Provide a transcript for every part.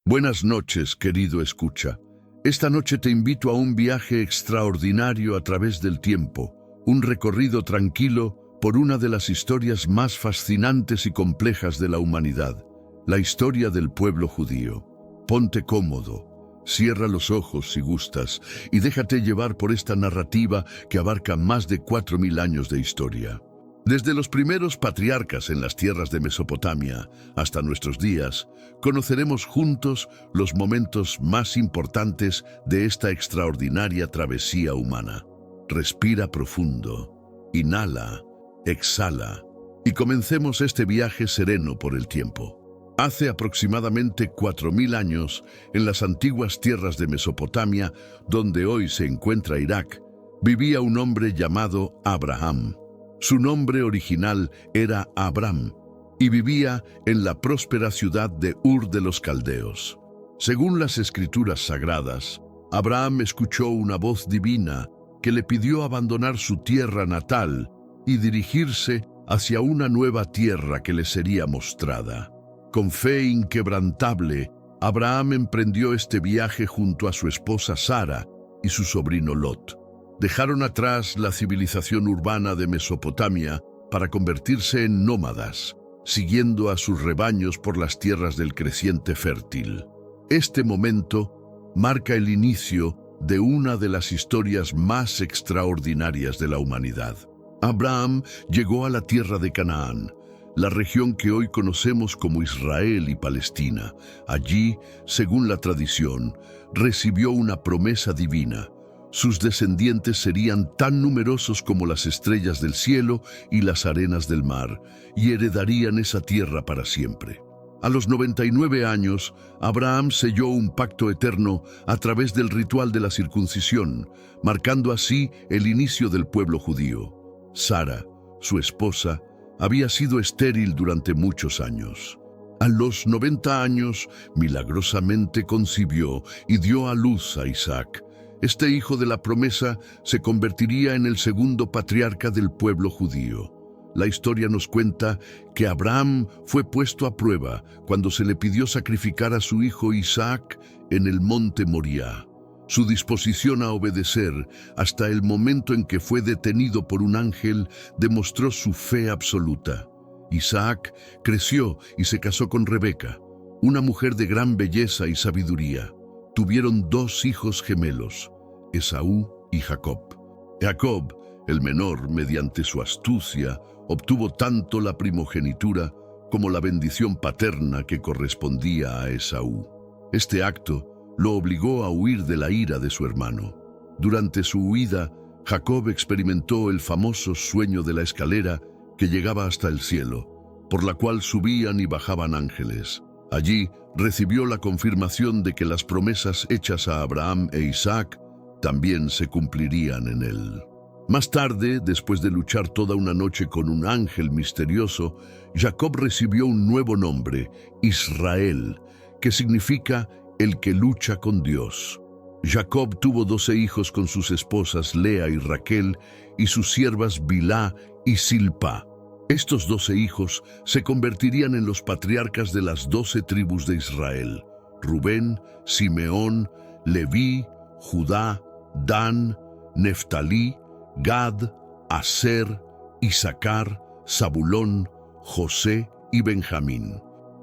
Buenas noches, querido escucha. Esta noche te invito a un viaje extraordinario a través del tiempo, un recorrido tranquilo por una de las historias más fascinantes y complejas de la humanidad, la historia del pueblo judío. Ponte cómodo, cierra los ojos si gustas y déjate llevar por esta narrativa que abarca más de 4000 años de historia. Desde los primeros patriarcas en las tierras de Mesopotamia hasta nuestros días, conoceremos juntos los momentos más importantes de esta extraordinaria travesía humana. Respira profundo, inhala, exhala y comencemos este viaje sereno por el tiempo. Hace aproximadamente 4000 años, en las antiguas tierras de Mesopotamia, donde hoy se encuentra Irak, vivía un hombre llamado Abraham. Su nombre original era Abram y vivía en la próspera ciudad de Ur de los Caldeos. Según las escrituras sagradas, Abraham escuchó una voz divina que le pidió abandonar su tierra natal y dirigirse hacia una nueva tierra que le sería mostrada. Con fe inquebrantable, Abraham emprendió este viaje junto a su esposa Sara y su sobrino Lot. Dejaron atrás la civilización urbana de Mesopotamia para convertirse en nómadas, siguiendo a sus rebaños por las tierras del creciente fértil. Este momento marca el inicio de una de las historias más extraordinarias de la humanidad. Abraham llegó a la tierra de Canaán, la región que hoy conocemos como Israel y Palestina. Allí, según la tradición, recibió una promesa divina. Sus descendientes serían tan numerosos como las estrellas del cielo y las arenas del mar, y heredarían esa tierra para siempre. A los 99 años, Abraham selló un pacto eterno a través del ritual de la circuncisión, marcando así el inicio del pueblo judío. Sara, su esposa, había sido estéril durante muchos años. A los 90 años, milagrosamente concibió y dio a luz a Isaac. Este hijo de la promesa se convertiría en el segundo patriarca del pueblo judío. La historia nos cuenta que Abraham fue puesto a prueba cuando se le pidió sacrificar a su hijo Isaac en el monte Moriah. Su disposición a obedecer hasta el momento en que fue detenido por un ángel demostró su fe absoluta. Isaac creció y se casó con Rebeca, una mujer de gran belleza y sabiduría. Tuvieron 2 hijos gemelos, Esaú y Jacob. Jacob, el menor, mediante su astucia, obtuvo tanto la primogenitura como la bendición paterna que correspondía a Esaú. Este acto lo obligó a huir de la ira de su hermano. Durante su huida, Jacob experimentó el famoso sueño de la escalera que llegaba hasta el cielo, por la cual subían y bajaban ángeles. Allí recibió la confirmación de que las promesas hechas a Abraham e Isaac también se cumplirían en él. Más tarde, después de luchar toda una noche con un ángel misterioso, Jacob recibió un nuevo nombre, Israel, que significa el que lucha con Dios. Jacob tuvo 12 hijos con sus esposas Lea y Raquel y sus siervas Bilhá y Silpa. Estos 12 hijos se convertirían en los patriarcas de las 12 tribus de Israel: Rubén, Simeón, Leví, Judá, Dan, Neftalí, Gad, Aser, Isaacar, Zabulón, José y Benjamín.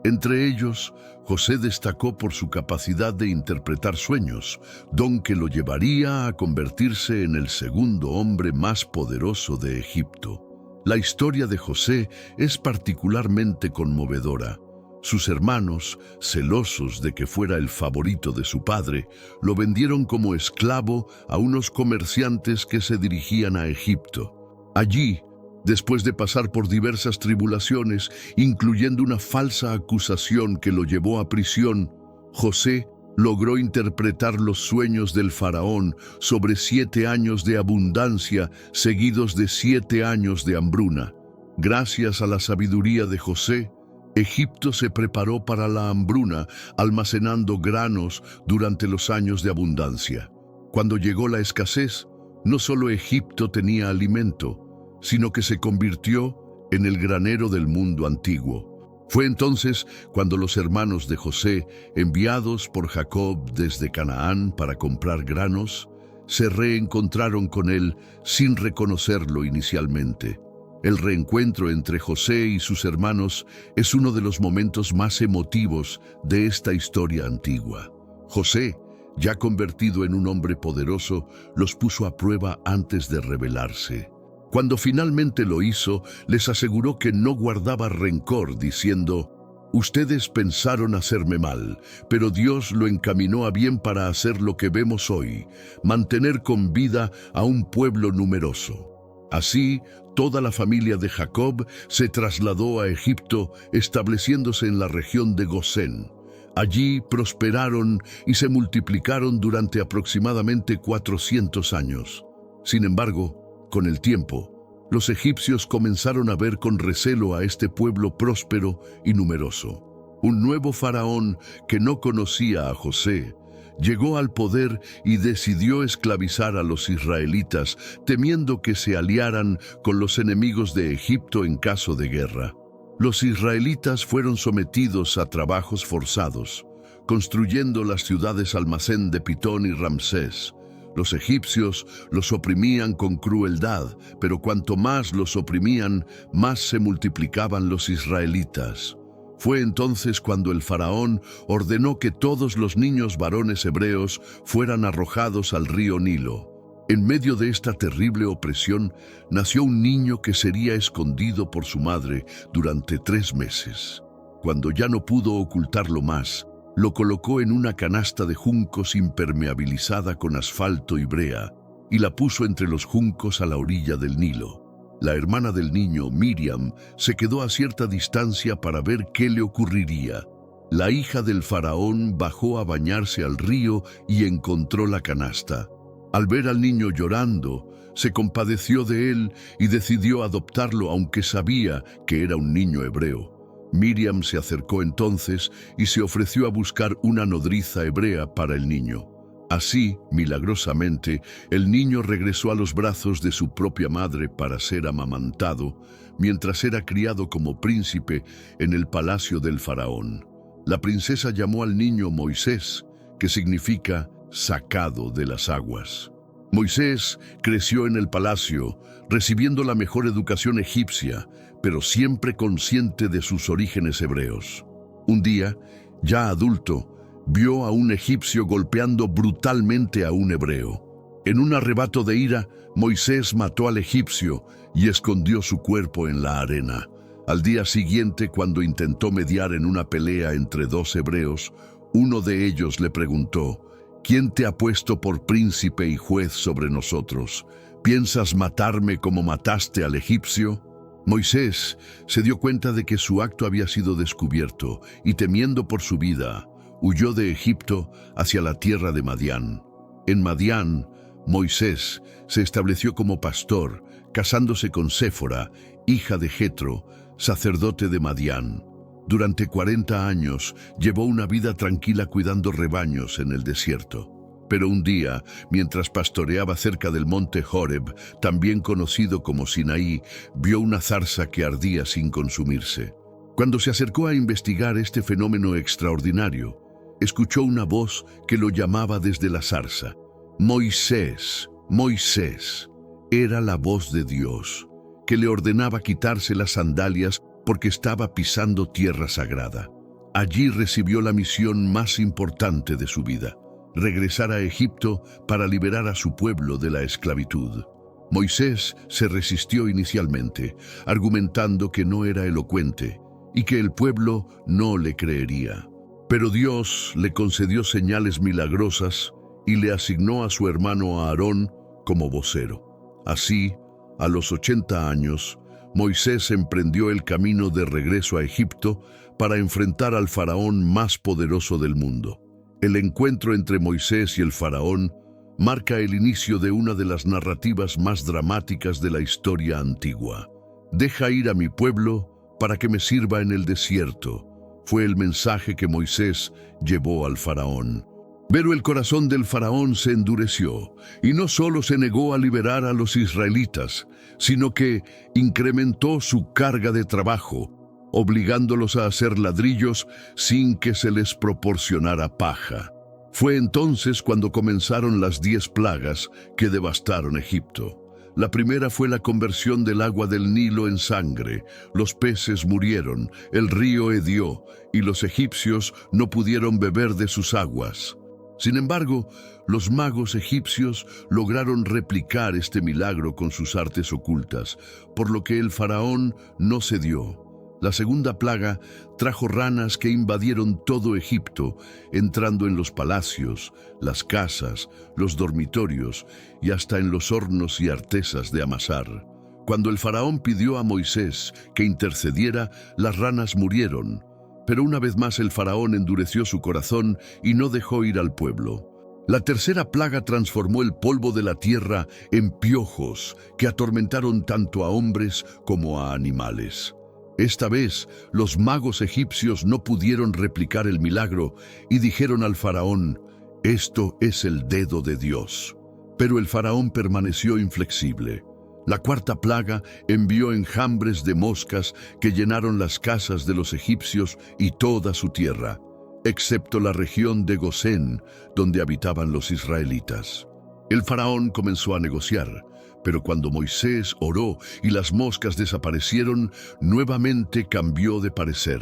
Entre ellos, José destacó por su capacidad de interpretar sueños, don que lo llevaría a convertirse en el segundo hombre más poderoso de Egipto. La historia de José es particularmente conmovedora. Sus hermanos, celosos de que fuera el favorito de su padre, lo vendieron como esclavo a unos comerciantes que se dirigían a Egipto. Allí, después de pasar por diversas tribulaciones, incluyendo una falsa acusación que lo llevó a prisión, José logró interpretar los sueños del faraón sobre 7 años de abundancia seguidos de 7 años de hambruna. Gracias a la sabiduría de José, Egipto se preparó para la hambruna, almacenando granos durante los años de abundancia. Cuando llegó la escasez, no solo Egipto tenía alimento, sino que se convirtió en el granero del mundo antiguo. Fue entonces cuando los hermanos de José, enviados por Jacob desde Canaán para comprar granos, se reencontraron con él sin reconocerlo inicialmente. El reencuentro entre José y sus hermanos es uno de los momentos más emotivos de esta historia antigua. José, ya convertido en un hombre poderoso, los puso a prueba antes de rebelarse. Cuando finalmente lo hizo, les aseguró que no guardaba rencor, diciendo: «Ustedes pensaron hacerme mal, pero Dios lo encaminó a bien para hacer lo que vemos hoy, mantener con vida a un pueblo numeroso». Así, toda la familia de Jacob se trasladó a Egipto, estableciéndose en la región de Gosén. Allí prosperaron y se multiplicaron durante aproximadamente 400 años. Sin embargo, con el tiempo, los egipcios comenzaron a ver con recelo a este pueblo próspero y numeroso. Un nuevo faraón que no conocía a José llegó al poder y decidió esclavizar a los israelitas, temiendo que se aliaran con los enemigos de Egipto en caso de guerra. Los israelitas fueron sometidos a trabajos forzados, construyendo las ciudades almacén de Pitón y Ramsés. Los egipcios los oprimían con crueldad, pero cuanto más los oprimían, más se multiplicaban los israelitas. Fue entonces cuando el faraón ordenó que todos los niños varones hebreos fueran arrojados al río Nilo. En medio de esta terrible opresión, nació un niño que sería escondido por su madre durante 3 meses. Cuando ya no pudo ocultarlo más, lo colocó en una canasta de juncos impermeabilizada con asfalto y brea y la puso entre los juncos a la orilla del Nilo. La hermana del niño, Miriam, se quedó a cierta distancia para ver qué le ocurriría. La hija del faraón bajó a bañarse al río y encontró la canasta. Al ver al niño llorando, se compadeció de él y decidió adoptarlo, aunque sabía que era un niño hebreo. Miriam se acercó entonces y se ofreció a buscar una nodriza hebrea para el niño. Así, milagrosamente, el niño regresó a los brazos de su propia madre para ser amamantado, mientras era criado como príncipe en el palacio del faraón. La princesa llamó al niño Moisés, que significa sacado de las aguas. Moisés creció en el palacio, recibiendo la mejor educación egipcia, pero siempre consciente de sus orígenes hebreos. Un día, ya adulto, vio a un egipcio golpeando brutalmente a un hebreo. En un arrebato de ira, Moisés mató al egipcio y escondió su cuerpo en la arena. Al día siguiente, cuando intentó mediar en una pelea entre 2 hebreos, uno de ellos le preguntó: «¿Quién te ha puesto por príncipe y juez sobre nosotros? ¿Piensas matarme como mataste al egipcio?». Moisés se dio cuenta de que su acto había sido descubierto y, temiendo por su vida, huyó de Egipto hacia la tierra de Madián. En Madián, Moisés se estableció como pastor, casándose con Séfora, hija de Jetro, sacerdote de Madián. Durante 40 años llevó una vida tranquila cuidando rebaños en el desierto. Pero un día, mientras pastoreaba cerca del monte Horeb, también conocido como Sinaí, vio una zarza que ardía sin consumirse. Cuando se acercó a investigar este fenómeno extraordinario, escuchó una voz que lo llamaba desde la zarza: «Moisés, Moisés». Era la voz de Dios, que le ordenaba quitarse las sandalias porque estaba pisando tierra sagrada. Allí recibió la misión más importante de su vida: regresar a Egipto para liberar a su pueblo de la esclavitud. Moisés se resistió inicialmente, argumentando que no era elocuente y que el pueblo no le creería. Pero Dios le concedió señales milagrosas y le asignó a su hermano Aarón como vocero. Así, a los 80 años, Moisés emprendió el camino de regreso a Egipto para enfrentar al faraón más poderoso del mundo. El encuentro entre Moisés y el faraón marca el inicio de una de las narrativas más dramáticas de la historia antigua. «Deja ir a mi pueblo para que me sirva en el desierto», fue el mensaje que Moisés llevó al faraón. Pero el corazón del faraón se endureció y no solo se negó a liberar a los israelitas, sino que incrementó su carga de trabajo. obligándolos a hacer ladrillos sin que se les proporcionara paja. Fue entonces cuando comenzaron las 10 plagas que devastaron Egipto. La primera fue la conversión del agua del Nilo en sangre. Los peces murieron, el río hedió, y los egipcios no pudieron beber de sus aguas. Sin embargo, los magos egipcios lograron replicar este milagro con sus artes ocultas, por lo que el faraón no cedió. La segunda plaga trajo ranas que invadieron todo Egipto, entrando en los palacios, las casas, los dormitorios y hasta en los hornos y artesas de amasar. Cuando el faraón pidió a Moisés que intercediera, las ranas murieron. Pero una vez más el faraón endureció su corazón y no dejó ir al pueblo. La tercera plaga transformó el polvo de la tierra en piojos que atormentaron tanto a hombres como a animales. Esta vez, los magos egipcios no pudieron replicar el milagro y dijeron al faraón: «Esto es el dedo de Dios». Pero el faraón permaneció inflexible. La cuarta plaga envió enjambres de moscas que llenaron las casas de los egipcios y toda su tierra, excepto la región de Gosén, donde habitaban los israelitas. El faraón comenzó a negociar, pero cuando Moisés oró y las moscas desaparecieron, nuevamente cambió de parecer.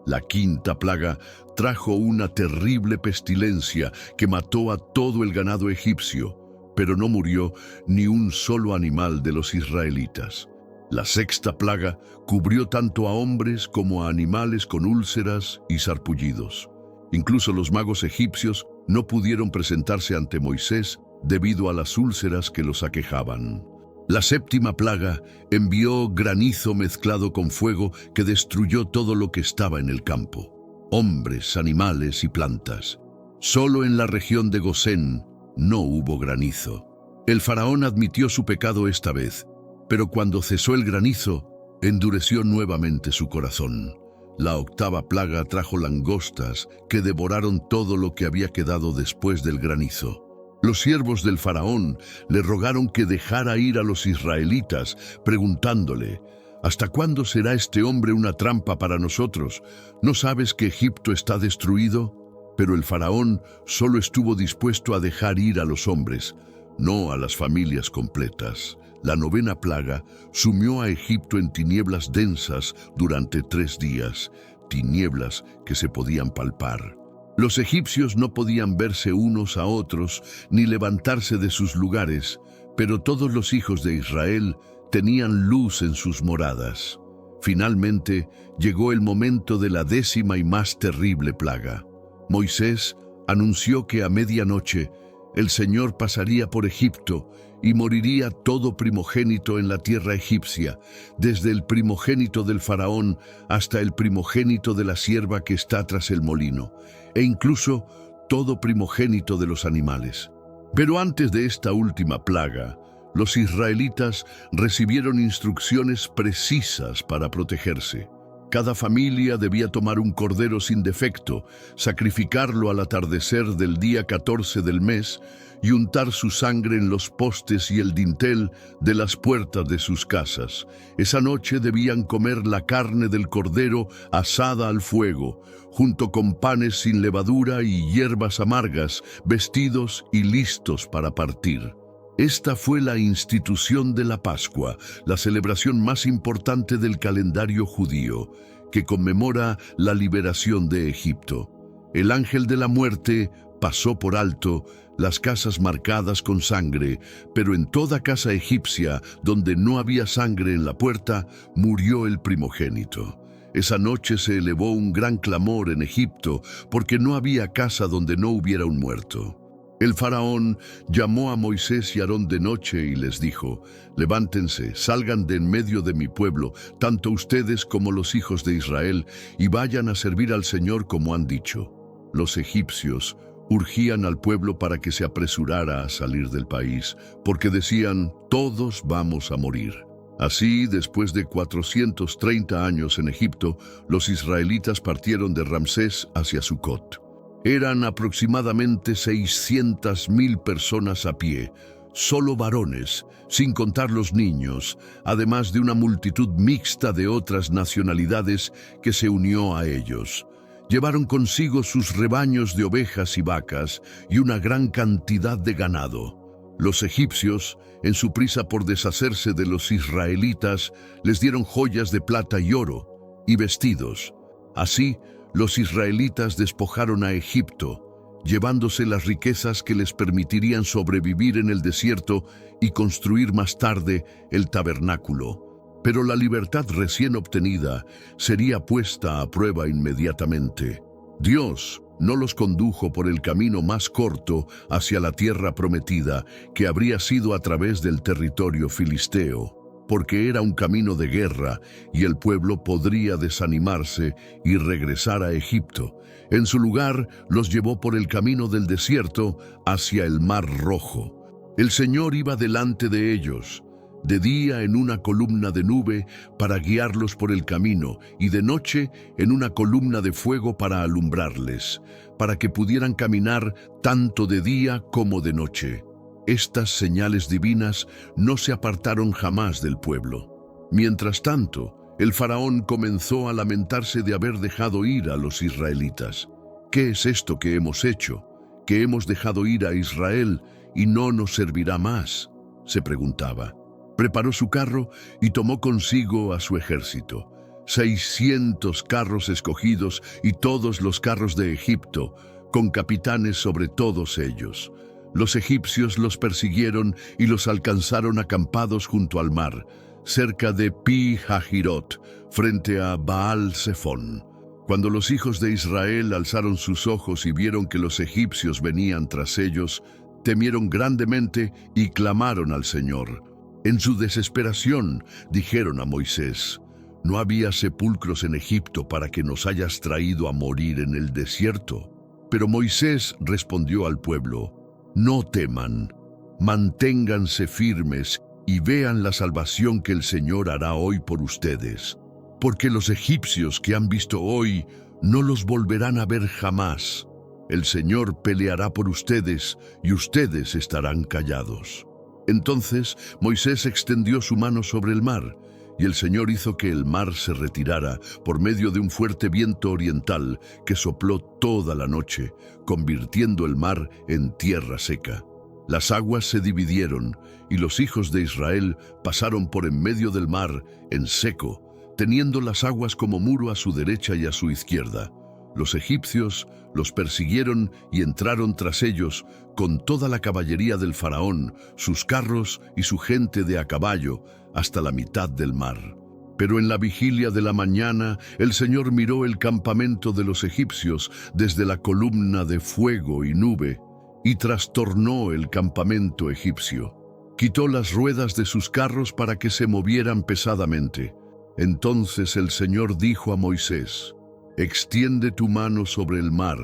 La quinta plaga trajo una terrible pestilencia que mató a todo el ganado egipcio, pero no murió ni un solo animal de los israelitas. La sexta plaga cubrió tanto a hombres como a animales con úlceras y sarpullidos. Incluso los magos egipcios no pudieron presentarse ante Moisés debido a las úlceras que los aquejaban. La séptima plaga envió granizo mezclado con fuego que destruyó todo lo que estaba en el campo, hombres, animales y plantas. Solo en la región de Gosén no hubo granizo. El faraón admitió su pecado esta vez, pero cuando cesó el granizo, endureció nuevamente su corazón. La octava plaga trajo langostas que devoraron todo lo que había quedado después del granizo. Los siervos del faraón le rogaron que dejara ir a los israelitas, preguntándole: «¿Hasta cuándo será este hombre una trampa para nosotros? ¿No sabes que Egipto está destruido?» Pero el faraón solo estuvo dispuesto a dejar ir a los hombres, no a las familias completas. La novena plaga sumió a Egipto en tinieblas densas durante 3 días, tinieblas que se podían palpar. Los egipcios no podían verse unos a otros ni levantarse de sus lugares, pero todos los hijos de Israel tenían luz en sus moradas. Finalmente llegó el momento de la 10ª y más terrible plaga. Moisés anunció que a medianoche el Señor pasaría por Egipto y moriría todo primogénito en la tierra egipcia, desde el primogénito del faraón hasta el primogénito de la sierva que está tras el molino, e incluso todo primogénito de los animales. Pero antes de esta última plaga, los israelitas recibieron instrucciones precisas para protegerse. Cada familia debía tomar un cordero sin defecto, sacrificarlo al atardecer del día 14 del mes y untar su sangre en los postes y el dintel de las puertas de sus casas. Esa noche debían comer la carne del cordero asada al fuego, junto con panes sin levadura y hierbas amargas, vestidos y listos para partir. Esta fue la institución de la Pascua, la celebración más importante del calendario judío, que conmemora la liberación de Egipto. El ángel de la muerte pasó por alto las casas marcadas con sangre, pero en toda casa egipcia donde no había sangre en la puerta, murió el primogénito. Esa noche se elevó un gran clamor en Egipto, porque no había casa donde no hubiera un muerto. El faraón llamó a Moisés y Aarón de noche y les dijo: «Levántense, salgan de en medio de mi pueblo, tanto ustedes como los hijos de Israel, y vayan a servir al Señor como han dicho». Los egipcios urgían al pueblo para que se apresurara a salir del país, porque decían: «Todos vamos a morir». Así, después de 430 años en Egipto, los israelitas partieron de Ramsés hacia Sucot. Eran aproximadamente 600,000 personas a pie, solo varones, sin contar los niños, además de una multitud mixta de otras nacionalidades que se unió a ellos. Llevaron consigo sus rebaños de ovejas y vacas y una gran cantidad de ganado. Los egipcios, en su prisa por deshacerse de los israelitas, les dieron joyas de plata y oro y vestidos. Así, los israelitas despojaron a Egipto, llevándose las riquezas que les permitirían sobrevivir en el desierto y construir más tarde el tabernáculo. Pero la libertad recién obtenida sería puesta a prueba inmediatamente. Dios no los condujo por el camino más corto hacia la tierra prometida, que habría sido a través del territorio filisteo, porque era un camino de guerra y el pueblo podría desanimarse y regresar a Egipto. En su lugar, los llevó por el camino del desierto hacia el Mar Rojo. El Señor iba delante de ellos, de día en una columna de nube para guiarlos por el camino, y de noche en una columna de fuego para alumbrarles, para que pudieran caminar tanto de día como de noche. Estas señales divinas no se apartaron jamás del pueblo. Mientras tanto, el faraón comenzó a lamentarse de haber dejado ir a los israelitas. ¿Qué es esto que hemos hecho? ¿Que hemos dejado ir a Israel y no nos servirá más?, se preguntaba. Preparó su carro y tomó consigo a su ejército, 600 carros escogidos y todos los carros de Egipto, con capitanes sobre todos ellos. Los egipcios los persiguieron y los alcanzaron acampados junto al mar, cerca de Pi-Hahirot, frente a Baal-Zephón. Cuando los hijos de Israel alzaron sus ojos y vieron que los egipcios venían tras ellos, temieron grandemente y clamaron al Señor. En su desesperación dijeron a Moisés: «¿No había sepulcros en Egipto para que nos hayas traído a morir en el desierto?». Pero Moisés respondió al pueblo: «No teman, manténganse firmes y vean la salvación que el Señor hará hoy por ustedes, porque los egipcios que han visto hoy no los volverán a ver jamás. El Señor peleará por ustedes y ustedes estarán callados». Entonces Moisés extendió su mano sobre el mar, y el Señor hizo que el mar se retirara por medio de un fuerte viento oriental que sopló toda la noche, convirtiendo el mar en tierra seca. Las aguas se dividieron, y los hijos de Israel pasaron por en medio del mar en seco, teniendo las aguas como muro a su derecha y a su izquierda. Los egipcios los persiguieron y entraron tras ellos con toda la caballería del faraón, sus carros y su gente de a caballo, hasta la mitad del mar. Pero en la vigilia de la mañana el Señor miró el campamento de los egipcios desde la columna de fuego y nube, y trastornó el campamento egipcio. Quitó las ruedas de sus carros para que se movieran pesadamente. Entonces el Señor dijo a Moisés: «Extiende tu mano sobre el mar,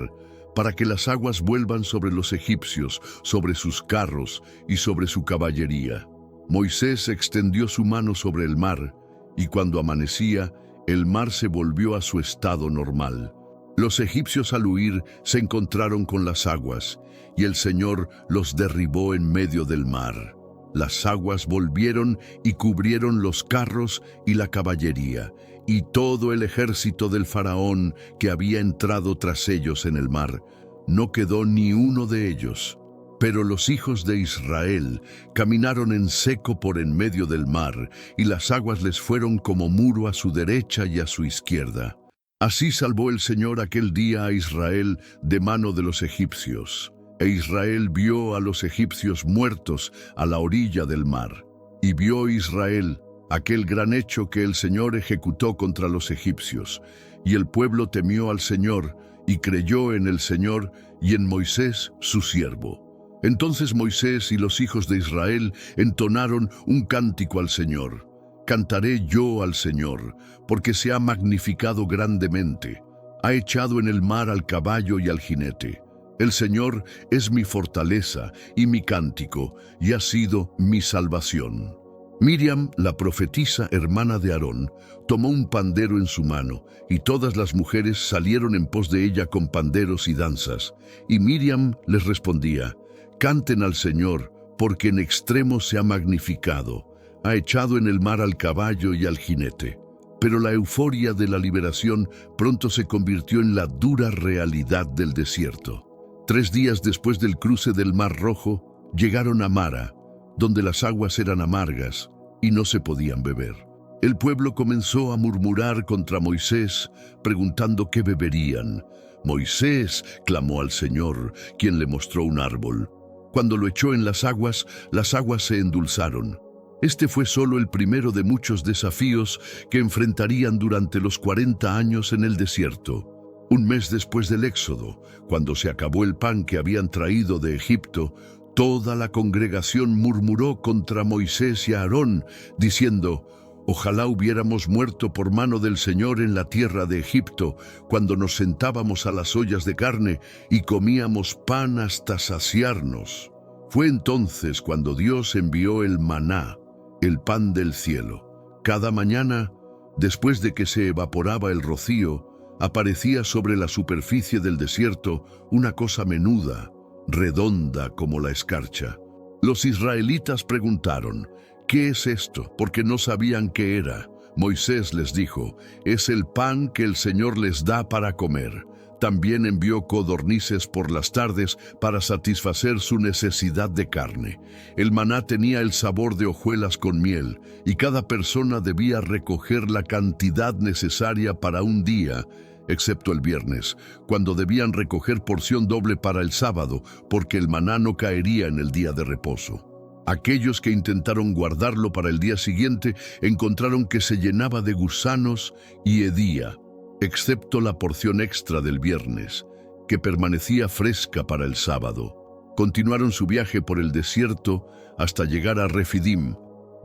para que las aguas vuelvan sobre los egipcios, sobre sus carros y sobre su caballería». Moisés extendió su mano sobre el mar, y cuando amanecía, el mar se volvió a su estado normal. Los egipcios al huir se encontraron con las aguas, y el Señor los derribó en medio del mar. Las aguas volvieron y cubrieron los carros y la caballería, y todo el ejército del faraón que había entrado tras ellos en el mar. No quedó ni uno de ellos. Pero los hijos de Israel caminaron en seco por en medio del mar, y las aguas les fueron como muro a su derecha y a su izquierda. Así salvó el Señor aquel día a Israel de mano de los egipcios. E Israel vio a los egipcios muertos a la orilla del mar. Y vio Israel aquel gran hecho que el Señor ejecutó contra los egipcios. Y el pueblo temió al Señor, y creyó en el Señor y en Moisés su siervo. Entonces Moisés y los hijos de Israel entonaron un cántico al Señor. «Cantaré yo al Señor, porque se ha magnificado grandemente. Ha echado en el mar al caballo y al jinete. El Señor es mi fortaleza y mi cántico, y ha sido mi salvación». Miriam, la profetisa hermana de Aarón, tomó un pandero en su mano, y todas las mujeres salieron en pos de ella con panderos y danzas. Y Miriam les respondía: «Canten al Señor, porque en extremo se ha magnificado, ha echado en el mar al caballo y al jinete. Pero la euforia de la liberación pronto se convirtió en la dura realidad del desierto. 3 días después del cruce del Mar Rojo, llegaron a Mara, donde las aguas eran amargas y no se podían beber. El pueblo comenzó a murmurar contra Moisés, preguntando qué beberían. Moisés clamó al Señor, quien le mostró un árbol. Cuando lo echó en las aguas se endulzaron. Este fue solo el primero de muchos desafíos que enfrentarían durante los 40 años en el desierto. Un mes después del Éxodo, cuando se acabó el pan que habían traído de Egipto, toda la congregación murmuró contra Moisés y Aarón, diciendo: «Ojalá hubiéramos muerto por mano del Señor en la tierra de Egipto, cuando nos sentábamos a las ollas de carne y comíamos pan hasta saciarnos». Fue entonces cuando Dios envió el maná, el pan del cielo. Cada mañana, después de que se evaporaba el rocío, aparecía sobre la superficie del desierto una cosa menuda, redonda como la escarcha. Los israelitas preguntaron: «¿Qué es esto?», porque no sabían qué era. Moisés les dijo: «Es el pan que el Señor les da para comer». También envió codornices por las tardes para satisfacer su necesidad de carne. El maná tenía el sabor de hojuelas con miel, y cada persona debía recoger la cantidad necesaria para un día, excepto el viernes, cuando debían recoger porción doble para el sábado, porque el maná no caería en el día de reposo. Aquellos que intentaron guardarlo para el día siguiente encontraron que se llenaba de gusanos y hedía, excepto la porción extra del viernes, que permanecía fresca para el sábado. Continuaron su viaje por el desierto hasta llegar a Refidim,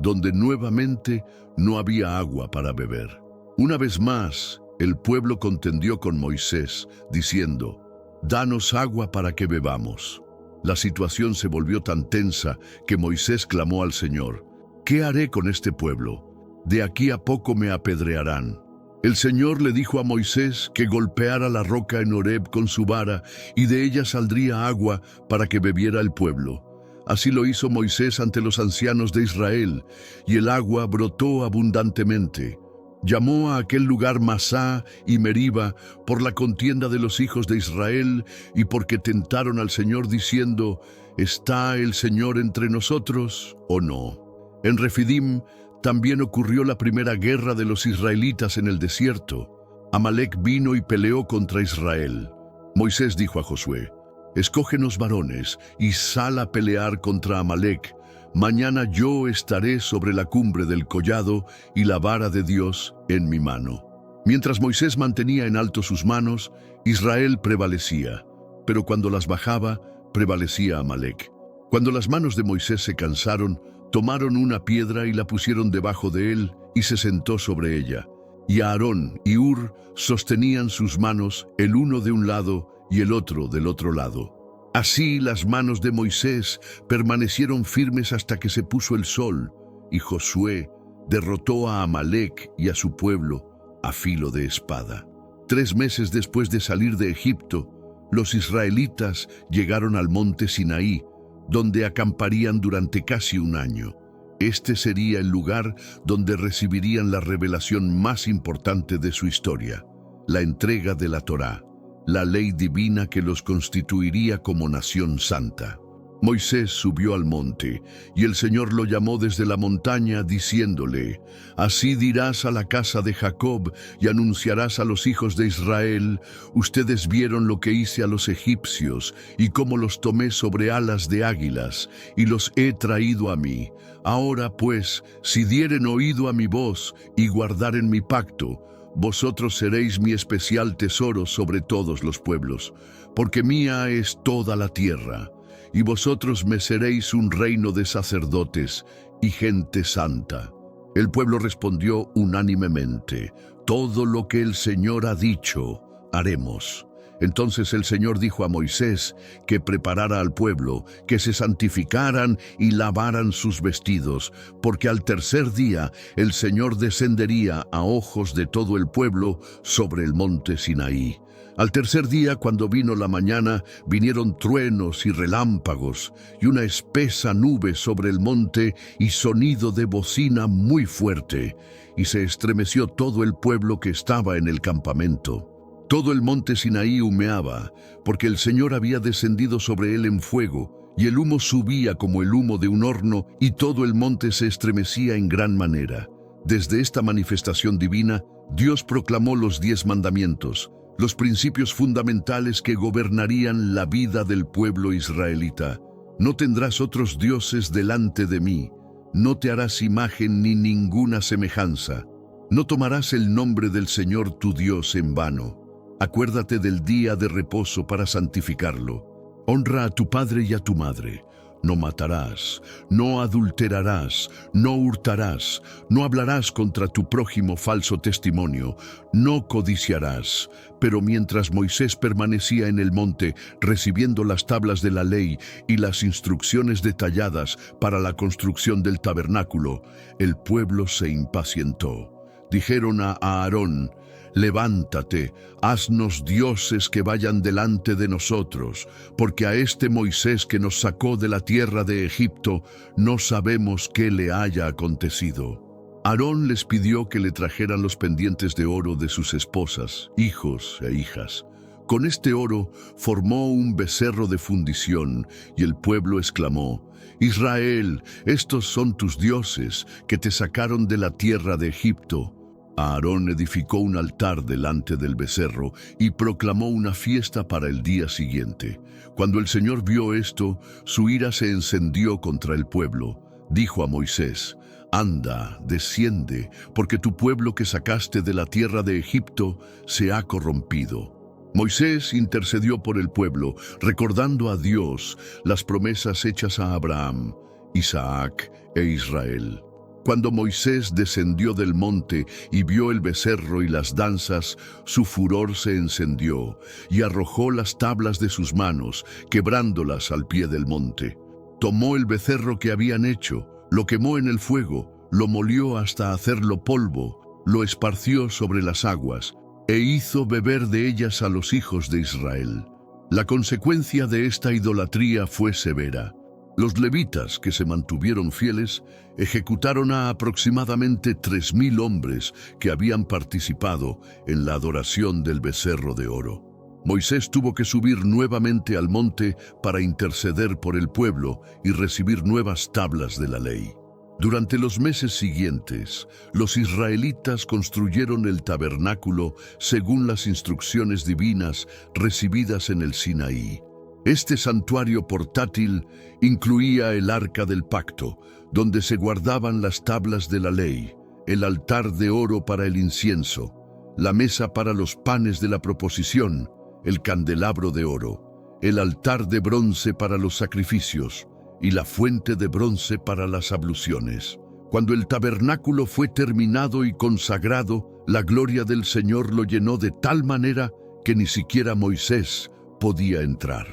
donde nuevamente no había agua para beber. Una vez más, el pueblo contendió con Moisés, diciendo: «Danos agua para que bebamos». La situación se volvió tan tensa que Moisés clamó al Señor: «¿Qué haré con este pueblo? De aquí a poco me apedrearán». El Señor le dijo a Moisés que golpeara la roca en Horeb con su vara y de ella saldría agua para que bebiera el pueblo. Así lo hizo Moisés ante los ancianos de Israel, y el agua brotó abundantemente. Llamó a aquel lugar Masá y Meriba por la contienda de los hijos de Israel y porque tentaron al Señor diciendo: ¿está el Señor entre nosotros o no? En Refidim también ocurrió la primera guerra de los israelitas en el desierto. Amalek vino y peleó contra Israel. Moisés dijo a Josué: «Escógenos varones y sal a pelear contra Amalek. Mañana yo estaré sobre la cumbre del collado y la vara de Dios en mi mano». Mientras Moisés mantenía en alto sus manos, Israel prevalecía, pero cuando las bajaba, prevalecía Amalek. Cuando las manos de Moisés se cansaron, tomaron una piedra y la pusieron debajo de él y se sentó sobre ella. Y Aarón y Hur sostenían sus manos, el uno de un lado y el otro del otro lado. Así las manos de Moisés permanecieron firmes hasta que se puso el sol, y Josué derrotó a Amalek y a su pueblo a filo de espada. 3 meses después de salir de Egipto, los israelitas llegaron al monte Sinaí, donde acamparían durante casi un año. Este sería el lugar donde recibirían la revelación más importante de su historia: la entrega de la Torá, la ley divina que los constituiría como nación santa. Moisés subió al monte, y el Señor lo llamó desde la montaña, diciéndole: «Así dirás a la casa de Jacob y anunciarás a los hijos de Israel: ustedes vieron lo que hice a los egipcios, y cómo los tomé sobre alas de águilas, y los he traído a mí. Ahora pues, si dieren oído a mi voz y guardaren mi pacto, vosotros seréis mi especial tesoro sobre todos los pueblos, porque mía es toda la tierra. Y vosotros me seréis un reino de sacerdotes y gente santa». El pueblo respondió unánimemente: «Todo lo que el Señor ha dicho, haremos». Entonces el Señor dijo a Moisés que preparara al pueblo, que se santificaran y lavaran sus vestidos, porque al tercer día el Señor descendería a ojos de todo el pueblo sobre el monte Sinaí. Al tercer día, cuando vino la mañana, vinieron truenos y relámpagos, y una espesa nube sobre el monte, y sonido de bocina muy fuerte, y se estremeció todo el pueblo que estaba en el campamento. Todo el monte Sinaí humeaba, porque el Señor había descendido sobre él en fuego, y el humo subía como el humo de un horno, y todo el monte se estremecía en gran manera. Desde esta manifestación divina, Dios proclamó los 10 mandamientos, los principios fundamentales que gobernarían la vida del pueblo israelita. No tendrás otros dioses delante de mí, no te harás imagen ni ninguna semejanza, no tomarás el nombre del Señor tu Dios en vano. Acuérdate del día de reposo para santificarlo. Honra a tu padre y a tu madre. No matarás, no adulterarás, no hurtarás, no hablarás contra tu prójimo falso testimonio, no codiciarás. Pero mientras Moisés permanecía en el monte, recibiendo las tablas de la ley y las instrucciones detalladas para la construcción del tabernáculo, el pueblo se impacientó. Dijeron a Aarón: levántate, haznos dioses que vayan delante de nosotros, porque a este Moisés que nos sacó de la tierra de Egipto, no sabemos qué le haya acontecido. Aarón les pidió que le trajeran los pendientes de oro de sus esposas, hijos e hijas. Con este oro formó un becerro de fundición, y el pueblo exclamó: Israel, estos son tus dioses, que te sacaron de la tierra de Egipto. Aarón edificó un altar delante del becerro y proclamó una fiesta para el día siguiente. Cuando el Señor vio esto, su ira se encendió contra el pueblo. Dijo a Moisés: anda, desciende, porque tu pueblo que sacaste de la tierra de Egipto se ha corrompido. Moisés intercedió por el pueblo, recordando a Dios las promesas hechas a Abraham, Isaac e Israel. Cuando Moisés descendió del monte y vio el becerro y las danzas, su furor se encendió y arrojó las tablas de sus manos, quebrándolas al pie del monte. Tomó el becerro que habían hecho, lo quemó en el fuego, lo molió hasta hacerlo polvo, lo esparció sobre las aguas e hizo beber de ellas a los hijos de Israel. La consecuencia de esta idolatría fue severa. Los levitas, que se mantuvieron fieles, ejecutaron a aproximadamente 3,000 hombres que habían participado en la adoración del becerro de oro. Moisés tuvo que subir nuevamente al monte para interceder por el pueblo y recibir nuevas tablas de la ley. Durante los meses siguientes, los israelitas construyeron el tabernáculo según las instrucciones divinas recibidas en el Sinaí. Este santuario portátil incluía el arca del pacto, donde se guardaban las tablas de la ley, el altar de oro para el incienso, la mesa para los panes de la proposición, el candelabro de oro, el altar de bronce para los sacrificios y la fuente de bronce para las abluciones. Cuando el tabernáculo fue terminado y consagrado, la gloria del Señor lo llenó de tal manera que ni siquiera Moisés podía entrar.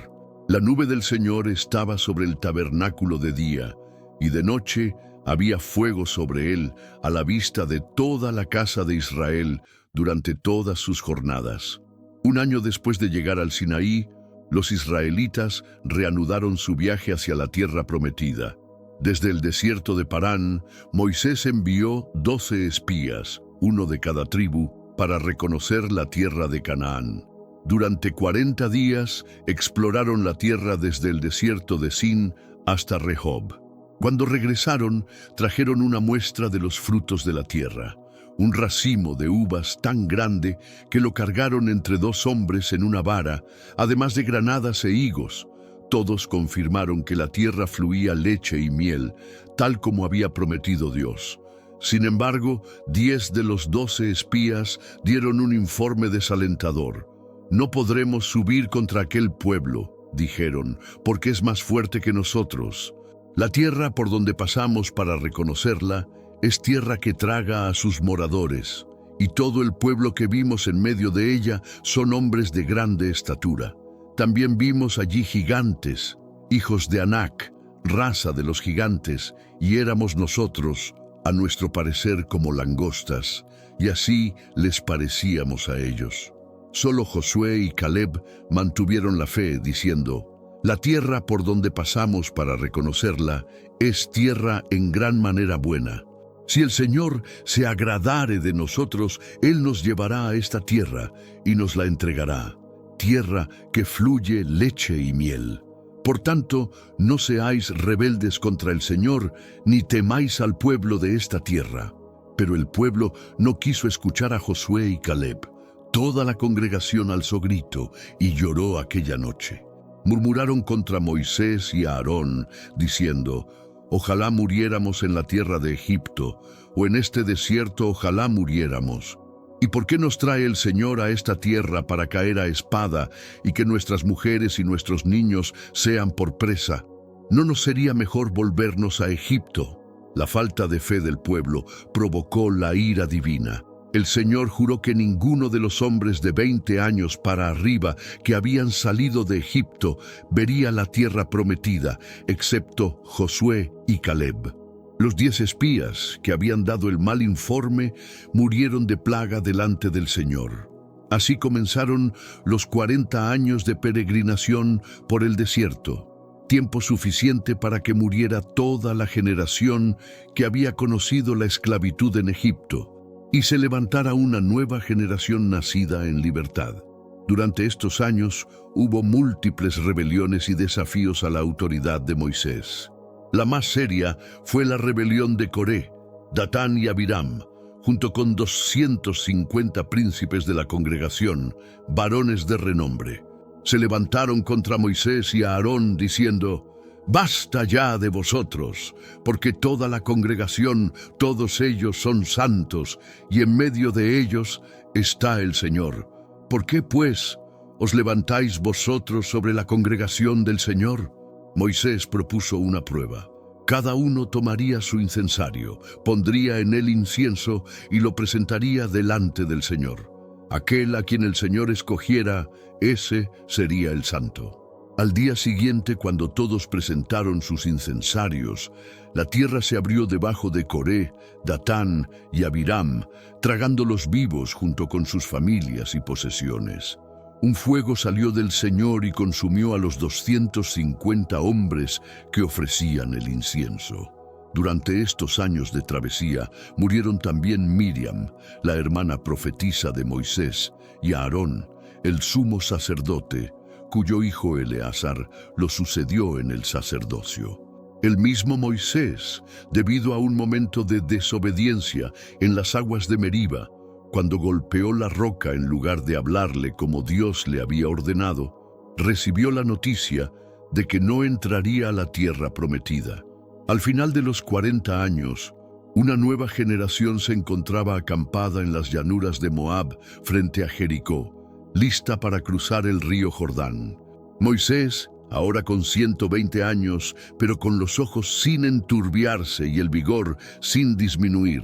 La nube del Señor estaba sobre el tabernáculo de día, y de noche había fuego sobre él a la vista de toda la casa de Israel durante todas sus jornadas. Un año después de llegar al Sinaí, los israelitas reanudaron su viaje hacia la tierra prometida. Desde el desierto de Parán, Moisés envió 12 espías, uno de cada tribu, para reconocer la tierra de Canaán. Durante 40 días exploraron la tierra desde el desierto de Sin hasta Rehob. Cuando regresaron, trajeron una muestra de los frutos de la tierra, un racimo de uvas tan grande que lo cargaron entre 2 hombres en una vara, además de granadas e higos. Todos confirmaron que la tierra fluía leche y miel, tal como había prometido Dios. Sin embargo, 10 de los 12 espías dieron un informe desalentador. No podremos subir contra aquel pueblo, dijeron, porque es más fuerte que nosotros. La tierra por donde pasamos para reconocerla es tierra que traga a sus moradores, y todo el pueblo que vimos en medio de ella son hombres de grande estatura. También vimos allí gigantes, hijos de Anac, raza de los gigantes, y éramos nosotros, a nuestro parecer, como langostas, y así les parecíamos a ellos. Solo Josué y Caleb mantuvieron la fe, diciendo: la tierra por donde pasamos para reconocerla es tierra en gran manera buena. Si el Señor se agradare de nosotros, Él nos llevará a esta tierra y nos la entregará, tierra que fluye leche y miel. Por tanto, no seáis rebeldes contra el Señor, ni temáis al pueblo de esta tierra. Pero el pueblo no quiso escuchar a Josué y Caleb. Toda la congregación alzó grito y lloró aquella noche. Murmuraron contra Moisés y Aarón, diciendo: ojalá muriéramos en la tierra de Egipto, o en este desierto ojalá muriéramos. ¿Y por qué nos trae el Señor a esta tierra para caer a espada y que nuestras mujeres y nuestros niños sean por presa? ¿No nos sería mejor volvernos a Egipto? La falta de fe del pueblo provocó la ira divina. El Señor juró que ninguno de los hombres de 20 años para arriba que habían salido de Egipto vería la tierra prometida, excepto Josué y Caleb. Los 10 espías que habían dado el mal informe murieron de plaga delante del Señor. Así comenzaron los 40 años de peregrinación por el desierto, tiempo suficiente para que muriera toda la generación que había conocido la esclavitud en Egipto, y se levantara una nueva generación nacida en libertad. Durante estos años hubo múltiples rebeliones y desafíos a la autoridad de Moisés. La más seria fue la rebelión de Coré, Datán y Abiram, junto con 250 príncipes de la congregación, varones de renombre. Se levantaron contra Moisés y Aarón diciendo: basta ya de vosotros, porque toda la congregación, todos ellos son santos, y en medio de ellos está el Señor. ¿Por qué, pues, os levantáis vosotros sobre la congregación del Señor? Moisés propuso una prueba. Cada uno tomaría su incensario, pondría en él incienso y lo presentaría delante del Señor. Aquel a quien el Señor escogiera, ese sería el santo. Al día siguiente, cuando todos presentaron sus incensarios, la tierra se abrió debajo de Coré, Datán y Abiram, tragándolos vivos junto con sus familias y posesiones. Un fuego salió del Señor y consumió a los 250 hombres que ofrecían el incienso. Durante estos años de travesía murieron también Miriam, la hermana profetisa de Moisés, y Aarón, el sumo sacerdote, cuyo hijo Eleazar lo sucedió en el sacerdocio. El mismo Moisés, debido a un momento de desobediencia en las aguas de Meriba, cuando golpeó la roca en lugar de hablarle como Dios le había ordenado, recibió la noticia de que no entraría a la tierra prometida. Al final de los 40 años, una nueva generación se encontraba acampada en las llanuras de Moab frente a Jericó, lista para cruzar el río Jordán. Moisés, ahora con 120 años, pero con los ojos sin enturbiarse y el vigor sin disminuir,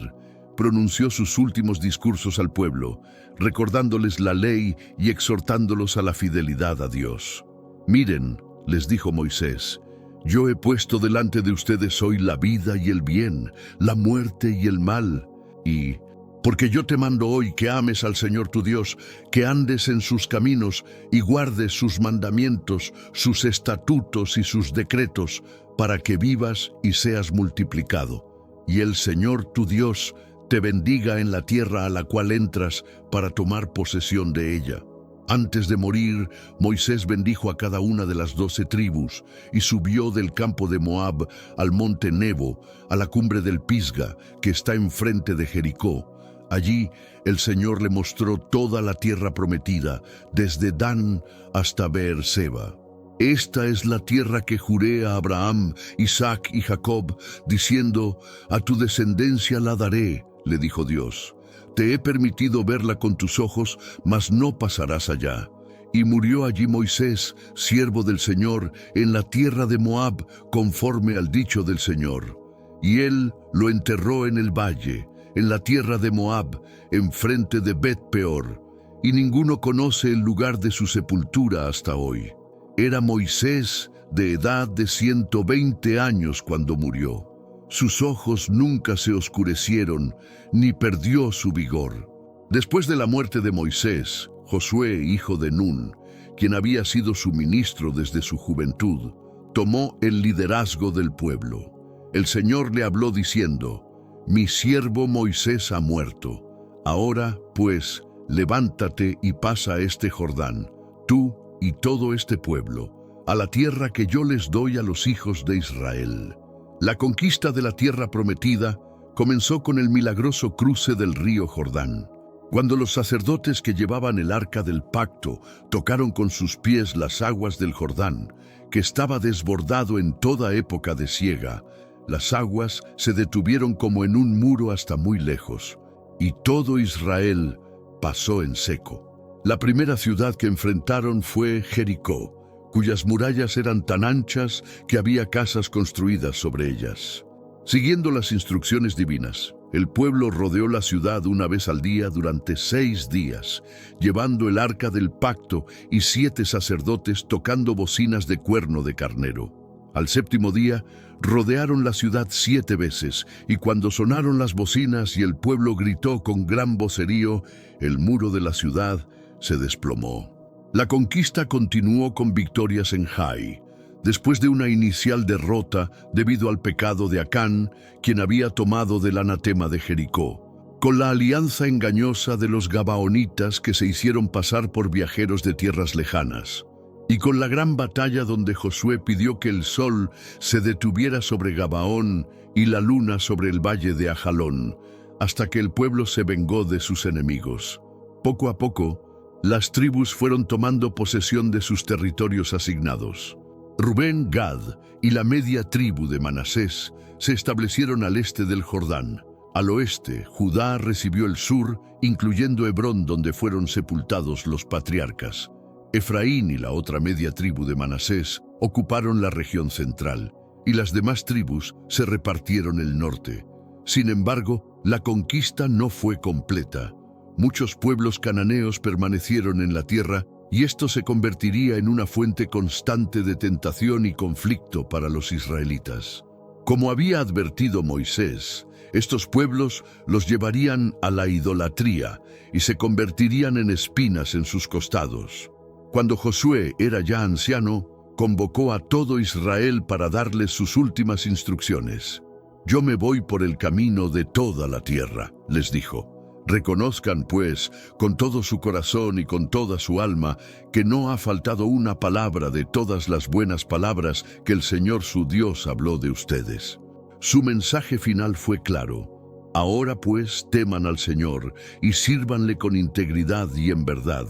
pronunció sus últimos discursos al pueblo, recordándoles la ley y exhortándolos a la fidelidad a Dios. Miren, les dijo Moisés, yo he puesto delante de ustedes hoy la vida y el bien, la muerte y el mal, y porque yo te mando hoy que ames al Señor tu Dios, que andes en sus caminos y guardes sus mandamientos, sus estatutos y sus decretos, para que vivas y seas multiplicado. Y el Señor tu Dios te bendiga en la tierra a la cual entras para tomar posesión de ella. Antes de morir, Moisés bendijo a cada una de las 12 tribus y subió del campo de Moab al monte Nebo, a la cumbre del Pisga, que está enfrente de Jericó. Allí el Señor le mostró toda la tierra prometida, desde Dan hasta Beerseba. Esta es la tierra que juré a Abraham, Isaac y Jacob, diciendo, a tu descendencia la daré, le dijo Dios. Te he permitido verla con tus ojos, mas no pasarás allá. Y murió allí Moisés, siervo del Señor, en la tierra de Moab, conforme al dicho del Señor. Y él lo enterró en el valle, en la tierra de Moab, enfrente de Bet-peor, y ninguno conoce el lugar de su sepultura hasta hoy. Era Moisés de edad de 120 años cuando murió. Sus ojos nunca se oscurecieron, ni perdió su vigor. Después de la muerte de Moisés, Josué, hijo de Nun, quien había sido su ministro desde su juventud, tomó el liderazgo del pueblo. El Señor le habló diciendo: «Mi siervo Moisés ha muerto. Ahora, pues, levántate y pasa este Jordán, tú y todo este pueblo, a la tierra que yo les doy a los hijos de Israel». La conquista de la tierra prometida comenzó con el milagroso cruce del río Jordán. Cuando los sacerdotes que llevaban el arca del pacto tocaron con sus pies las aguas del Jordán, que estaba desbordado en toda época de siega, las aguas se detuvieron como en un muro hasta muy lejos, y todo Israel pasó en seco. La primera ciudad que enfrentaron fue Jericó, cuyas murallas eran tan anchas que había casas construidas sobre ellas. Siguiendo las instrucciones divinas, el pueblo rodeó la ciudad una vez al día durante 6 días, llevando el arca del pacto y 7 sacerdotes tocando bocinas de cuerno de carnero. Al 7º día, rodearon la ciudad 7 veces, y cuando sonaron las bocinas y el pueblo gritó con gran vocerío, el muro de la ciudad se desplomó. La conquista continuó con victorias en Jai, después de una inicial derrota debido al pecado de Acán, quien había tomado del anatema de Jericó, con la alianza engañosa de los gabaonitas que se hicieron pasar por viajeros de tierras lejanas, y con la gran batalla donde Josué pidió que el sol se detuviera sobre Gabaón y la luna sobre el valle de Ajalón, hasta que el pueblo se vengó de sus enemigos. Poco a poco, las tribus fueron tomando posesión de sus territorios asignados. Rubén, Gad y la media tribu de Manasés se establecieron al este del Jordán. Al oeste, Judá recibió el sur, incluyendo Hebrón, donde fueron sepultados los patriarcas. Efraín y la otra media tribu de Manasés ocuparon la región central, y las demás tribus se repartieron el norte. Sin embargo, la conquista no fue completa. Muchos pueblos cananeos permanecieron en la tierra, y esto se convertiría en una fuente constante de tentación y conflicto para los israelitas. Como había advertido Moisés, estos pueblos los llevarían a la idolatría y se convertirían en espinas en sus costados. Cuando Josué era ya anciano, convocó a todo Israel para darles sus últimas instrucciones. «Yo me voy por el camino de toda la tierra», les dijo. «Reconozcan, pues, con todo su corazón y con toda su alma, que no ha faltado una palabra de todas las buenas palabras que el Señor su Dios habló de ustedes». Su mensaje final fue claro: «Ahora, pues, teman al Señor y sírvanle con integridad y en verdad,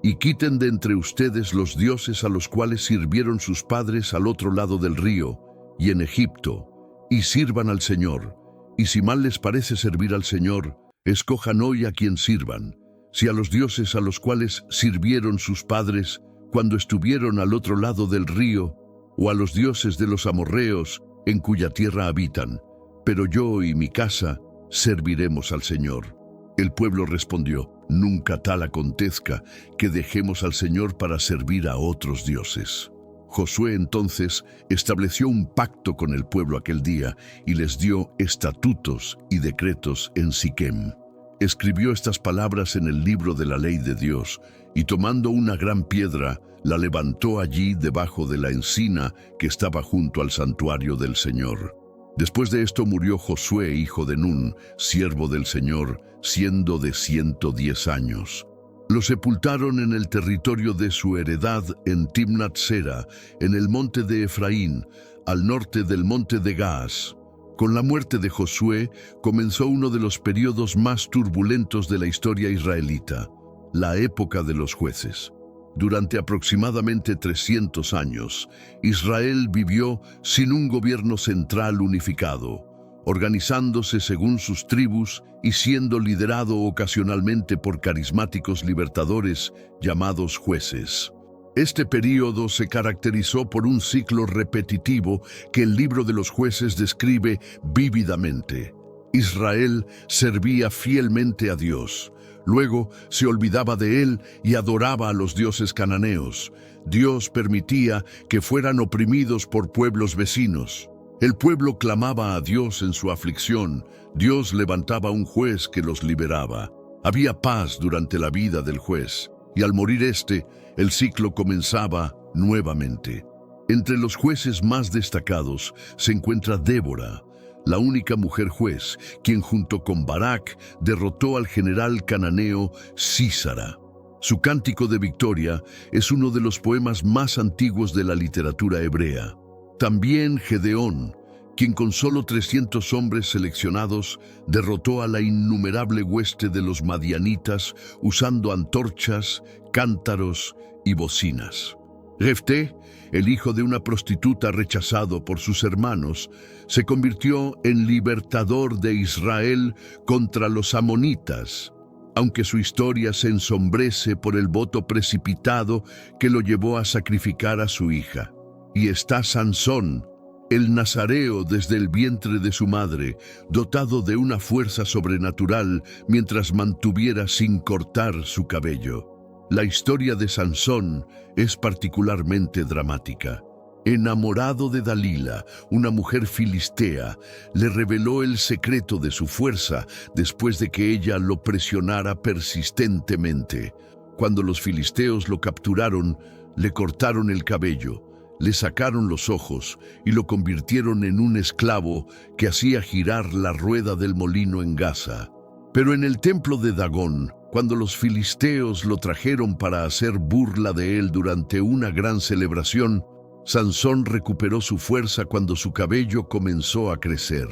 y quiten de entre ustedes los dioses a los cuales sirvieron sus padres al otro lado del río y en Egipto, y sirvan al Señor. Y si mal les parece servir al Señor, escojan hoy a quien sirvan, si a los dioses a los cuales sirvieron sus padres cuando estuvieron al otro lado del río, o a los dioses de los amorreos en cuya tierra habitan. Pero yo y mi casa serviremos al Señor». El pueblo respondió: «Nunca tal acontezca que dejemos al Señor para servir a otros dioses». Josué entonces estableció un pacto con el pueblo aquel día y les dio estatutos y decretos en Siquem. Escribió estas palabras en el libro de la ley de Dios, y tomando una gran piedra, la levantó allí debajo de la encina que estaba junto al santuario del Señor. Después de esto murió Josué, hijo de Nun, siervo del Señor, siendo de 110 años. Lo sepultaron en el territorio de su heredad en Timnat Sera, en el monte de Efraín, al norte del monte de Gaas. Con la muerte de Josué comenzó uno de los periodos más turbulentos de la historia israelita, la época de los jueces. Durante aproximadamente 300 años, Israel vivió sin un gobierno central unificado, organizándose según sus tribus y siendo liderado ocasionalmente por carismáticos libertadores llamados jueces. Este período se caracterizó por un ciclo repetitivo que el libro de los jueces describe vívidamente. Israel servía fielmente a Dios. Luego se olvidaba de él y adoraba a los dioses cananeos. Dios permitía que fueran oprimidos por pueblos vecinos. El pueblo clamaba a Dios en su aflicción. Dios levantaba un juez que los liberaba. Había paz durante la vida del juez, y al morir el ciclo comenzaba nuevamente. Entre los jueces más destacados se encuentra Débora, la única mujer juez, quien junto con Barak derrotó al general cananeo Sísara. Su cántico de victoria es uno de los poemas más antiguos de la literatura hebrea. También Gedeón, quien con solo 300 hombres seleccionados derrotó a la innumerable hueste de los madianitas usando antorchas, cántaros y bocinas. Jefté, el hijo de una prostituta rechazado por sus hermanos, se convirtió en libertador de Israel contra los amonitas, aunque su historia se ensombrece por el voto precipitado que lo llevó a sacrificar a su hija. Y está Sansón, el nazareo desde el vientre de su madre, dotado de una fuerza sobrenatural mientras mantuviera sin cortar su cabello. La historia de Sansón es particularmente dramática. Enamorado de Dalila, una mujer filistea, le reveló el secreto de su fuerza después de que ella lo presionara persistentemente. Cuando los filisteos lo capturaron, le cortaron el cabello, le sacaron los ojos y lo convirtieron en un esclavo que hacía girar la rueda del molino en Gaza. Pero en el templo de Dagón, cuando los filisteos lo trajeron para hacer burla de él durante una gran celebración, Sansón recuperó su fuerza cuando su cabello comenzó a crecer.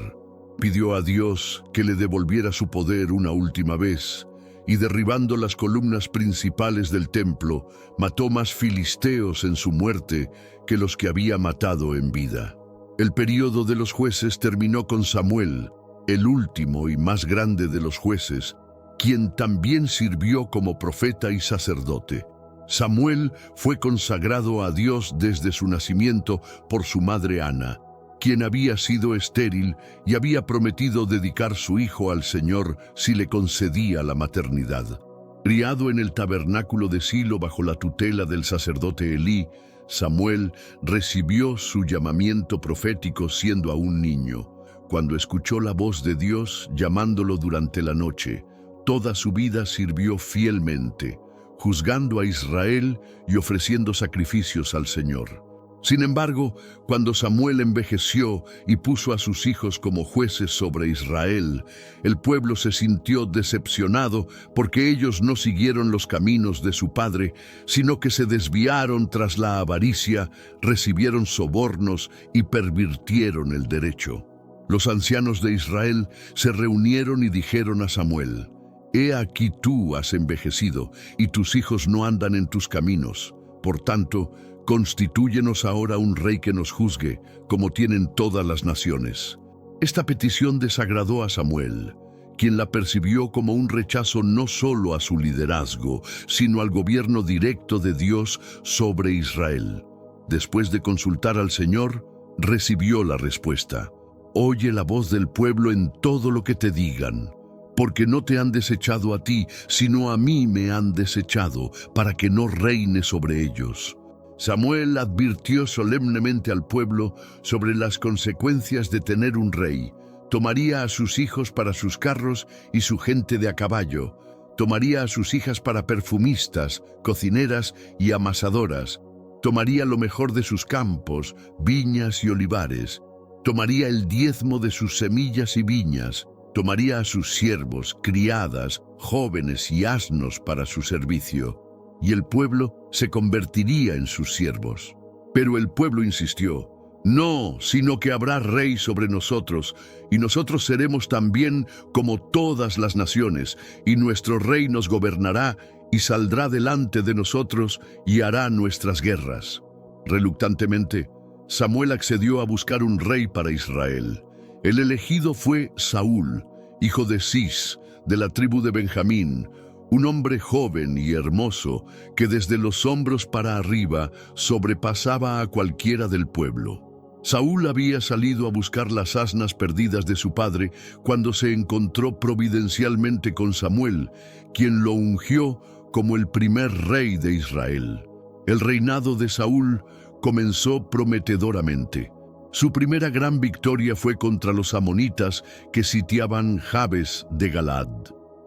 Pidió a Dios que le devolviera su poder una última vez, y derribando las columnas principales del templo, mató más filisteos en su muerte que los que había matado en vida. El período de los jueces terminó con Samuel, el último y más grande de los jueces, quien también sirvió como profeta y sacerdote. Samuel fue consagrado a Dios desde su nacimiento por su madre Ana, quien había sido estéril y había prometido dedicar su hijo al Señor si le concedía la maternidad. Criado en el tabernáculo de Silo bajo la tutela del sacerdote Elí, Samuel recibió su llamamiento profético siendo aún niño. Cuando escuchó la voz de Dios llamándolo durante la noche, toda su vida sirvió fielmente, juzgando a Israel y ofreciendo sacrificios al Señor. Sin embargo, cuando Samuel envejeció y puso a sus hijos como jueces sobre Israel, el pueblo se sintió decepcionado porque ellos no siguieron los caminos de su padre, sino que se desviaron tras la avaricia, recibieron sobornos y pervirtieron el derecho. Los ancianos de Israel se reunieron y dijeron a Samuel: «He aquí tú has envejecido, y tus hijos no andan en tus caminos. Por tanto, constitúyenos ahora un rey que nos juzgue, como tienen todas las naciones». Esta petición desagradó a Samuel, quien la percibió como un rechazo no solo a su liderazgo, sino al gobierno directo de Dios sobre Israel. Después de consultar al Señor, recibió la respuesta: «Oye la voz del pueblo en todo lo que te digan, porque no te han desechado a ti, sino a mí me han desechado, para que no reine sobre ellos». Samuel advirtió solemnemente al pueblo sobre las consecuencias de tener un rey. Tomaría a sus hijos para sus carros y su gente de a caballo. Tomaría a sus hijas para perfumistas, cocineras y amasadoras. Tomaría lo mejor de sus campos, viñas y olivares. Tomaría el diezmo de sus semillas y viñas. Tomaría a sus siervos, criadas, jóvenes y asnos para su servicio, y el pueblo se convertiría en sus siervos. Pero el pueblo insistió: «No, sino que habrá rey sobre nosotros, y nosotros seremos también como todas las naciones, y nuestro rey nos gobernará y saldrá delante de nosotros y hará nuestras guerras». Reluctantemente, Samuel accedió a buscar un rey para Israel. El elegido fue Saúl, hijo de Cis, de la tribu de Benjamín, un hombre joven y hermoso que desde los hombros para arriba sobrepasaba a cualquiera del pueblo. Saúl había salido a buscar las asnas perdidas de su padre cuando se encontró providencialmente con Samuel, quien lo ungió como el primer rey de Israel. El reinado de Saúl comenzó prometedoramente. Su primera gran victoria fue contra los amonitas que sitiaban Jabes de Galaad.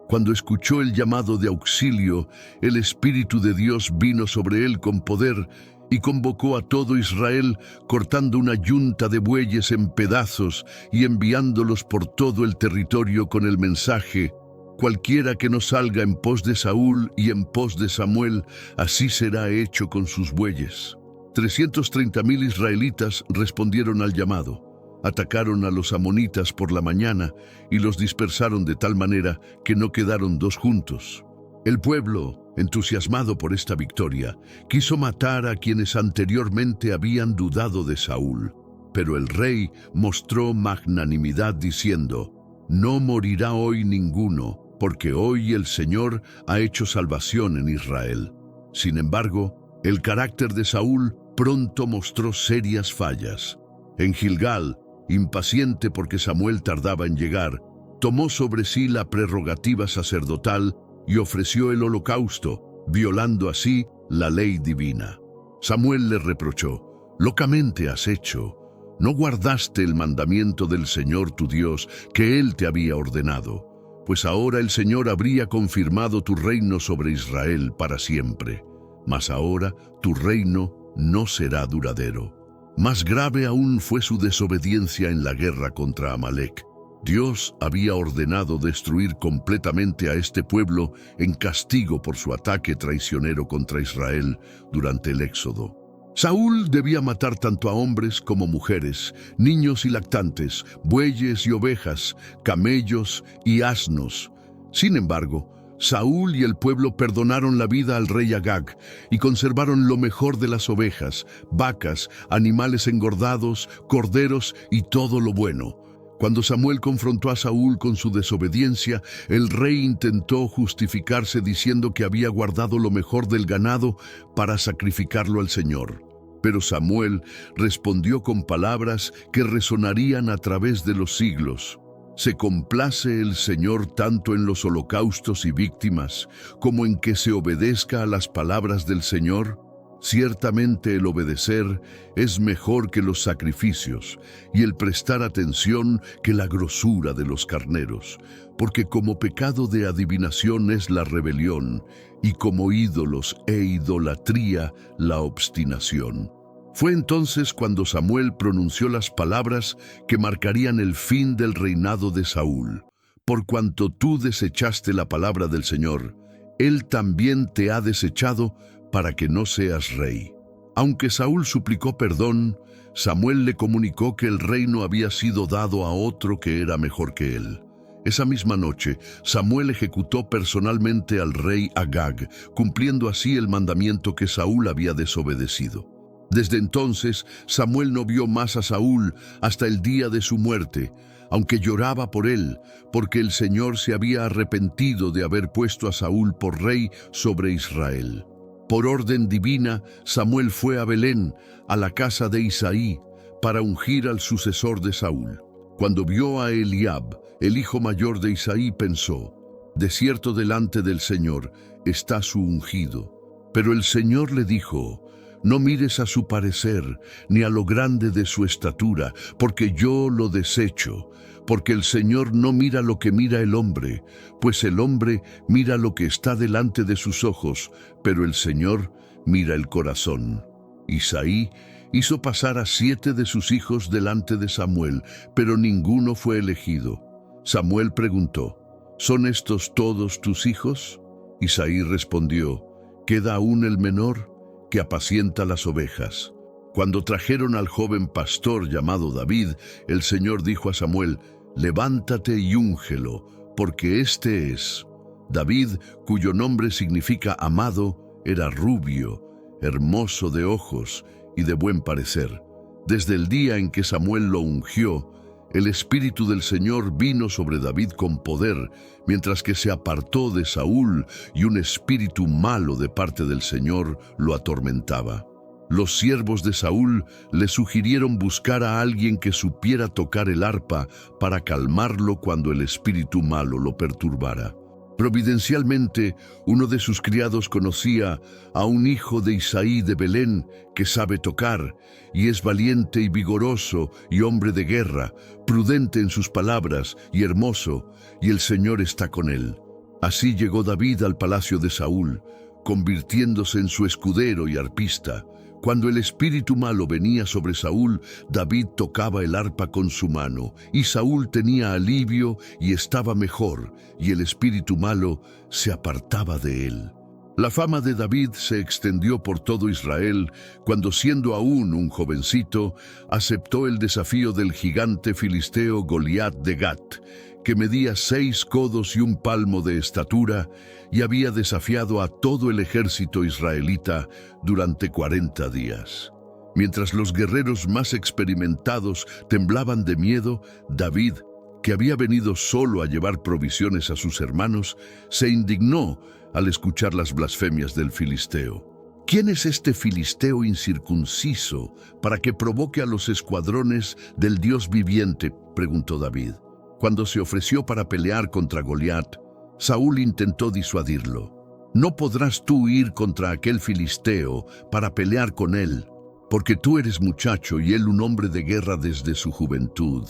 Cuando escuchó el llamado de auxilio, el Espíritu de Dios vino sobre él con poder y convocó a todo Israel, cortando una yunta de bueyes en pedazos y enviándolos por todo el territorio con el mensaje: cualquiera que no salga en pos de Saúl y en pos de Samuel, así será hecho con sus bueyes. 330,000 israelitas respondieron al llamado. Atacaron a los amonitas por la mañana y los dispersaron de tal manera que no quedaron dos juntos. El pueblo, entusiasmado por esta victoria, quiso matar a quienes anteriormente habían dudado de Saúl. Pero el rey mostró magnanimidad diciendo: no morirá hoy ninguno, porque hoy el Señor ha hecho salvación en Israel. Sin embargo, el carácter de Saúl pronto mostró serias fallas. En Gilgal, impaciente porque Samuel tardaba en llegar, tomó sobre sí la prerrogativa sacerdotal y ofreció el holocausto, violando así la ley divina. Samuel le reprochó: locamente has hecho. No guardaste el mandamiento del Señor tu Dios que Él te había ordenado, pues ahora el Señor habría confirmado tu reino sobre Israel para siempre. Mas ahora tu reino no será duradero. Más grave aún fue su desobediencia en la guerra contra Amalec. Dios había ordenado destruir completamente a este pueblo en castigo por su ataque traicionero contra Israel durante el Éxodo. Saúl debía matar tanto a hombres como mujeres, niños y lactantes, bueyes y ovejas, camellos y asnos. Sin embargo, Saúl y el pueblo perdonaron la vida al rey Agag y conservaron lo mejor de las ovejas, vacas, animales engordados, corderos y todo lo bueno. Cuando Samuel confrontó a Saúl con su desobediencia, el rey intentó justificarse diciendo que había guardado lo mejor del ganado para sacrificarlo al Señor. Pero Samuel respondió con palabras que resonarían a través de los siglos: ¿se complace el Señor tanto en los holocaustos y víctimas como en que se obedezca a las palabras del Señor? Ciertamente el obedecer es mejor que los sacrificios y el prestar atención que la grosura de los carneros, porque como pecado de adivinación es la rebelión y como ídolos e idolatría la obstinación. Fue entonces cuando Samuel pronunció las palabras que marcarían el fin del reinado de Saúl: por cuanto tú desechaste la palabra del Señor, Él también te ha desechado para que no seas rey. Aunque Saúl suplicó perdón, Samuel le comunicó que el reino había sido dado a otro que era mejor que él. Esa misma noche, Samuel ejecutó personalmente al rey Agag, cumpliendo así el mandamiento que Saúl había desobedecido. Desde entonces, Samuel no vio más a Saúl hasta el día de su muerte, aunque lloraba por él, porque el Señor se había arrepentido de haber puesto a Saúl por rey sobre Israel. Por orden divina, Samuel fue a Belén, a la casa de Isaí, para ungir al sucesor de Saúl. Cuando vio a Eliab, el hijo mayor de Isaí, pensó: de cierto delante del Señor está su ungido. Pero el Señor le dijo: no mires a su parecer, ni a lo grande de su estatura, porque yo lo desecho. Porque el Señor no mira lo que mira el hombre, pues el hombre mira lo que está delante de sus ojos, pero el Señor mira el corazón. Isaí hizo pasar a 7 de sus hijos delante de Samuel, pero ninguno fue elegido. Samuel preguntó: ¿son estos todos tus hijos? Isaí respondió: queda aún el menor, que apacienta las ovejas. Cuando trajeron al joven pastor llamado David, el Señor dijo a Samuel: levántate y úngelo, porque este es. David, cuyo nombre significa amado, era rubio, hermoso de ojos y de buen parecer. Desde el día en que Samuel lo ungió, el Espíritu del Señor vino sobre David con poder, mientras que se apartó de Saúl y un espíritu malo de parte del Señor lo atormentaba. Los siervos de Saúl le sugirieron buscar a alguien que supiera tocar el arpa para calmarlo cuando el espíritu malo lo perturbara. Providencialmente, uno de sus criados conocía a un hijo de Isaí de Belén que sabe tocar, y es valiente y vigoroso y hombre de guerra, prudente en sus palabras y hermoso, y el Señor está con él. Así llegó David al palacio de Saúl, convirtiéndose en su escudero y arpista. Cuando el espíritu malo venía sobre Saúl, David tocaba el arpa con su mano, y Saúl tenía alivio y estaba mejor, y el espíritu malo se apartaba de él. La fama de David se extendió por todo Israel cuando, siendo aún un jovencito, aceptó el desafío del gigante filisteo Goliat de Gat, que medía 6 codos y 1 palmo de estatura, y había desafiado a todo el ejército israelita durante 40 días. Mientras los guerreros más experimentados temblaban de miedo, David, que había venido solo a llevar provisiones a sus hermanos, se indignó al escuchar las blasfemias del filisteo. ¿Quién es este filisteo incircunciso para que provoque a los escuadrones del Dios viviente?, preguntó David. Cuando se ofreció para pelear contra Goliat, Saúl intentó disuadirlo. No podrás tú ir contra aquel filisteo para pelear con él, porque tú eres muchacho y él un hombre de guerra desde su juventud.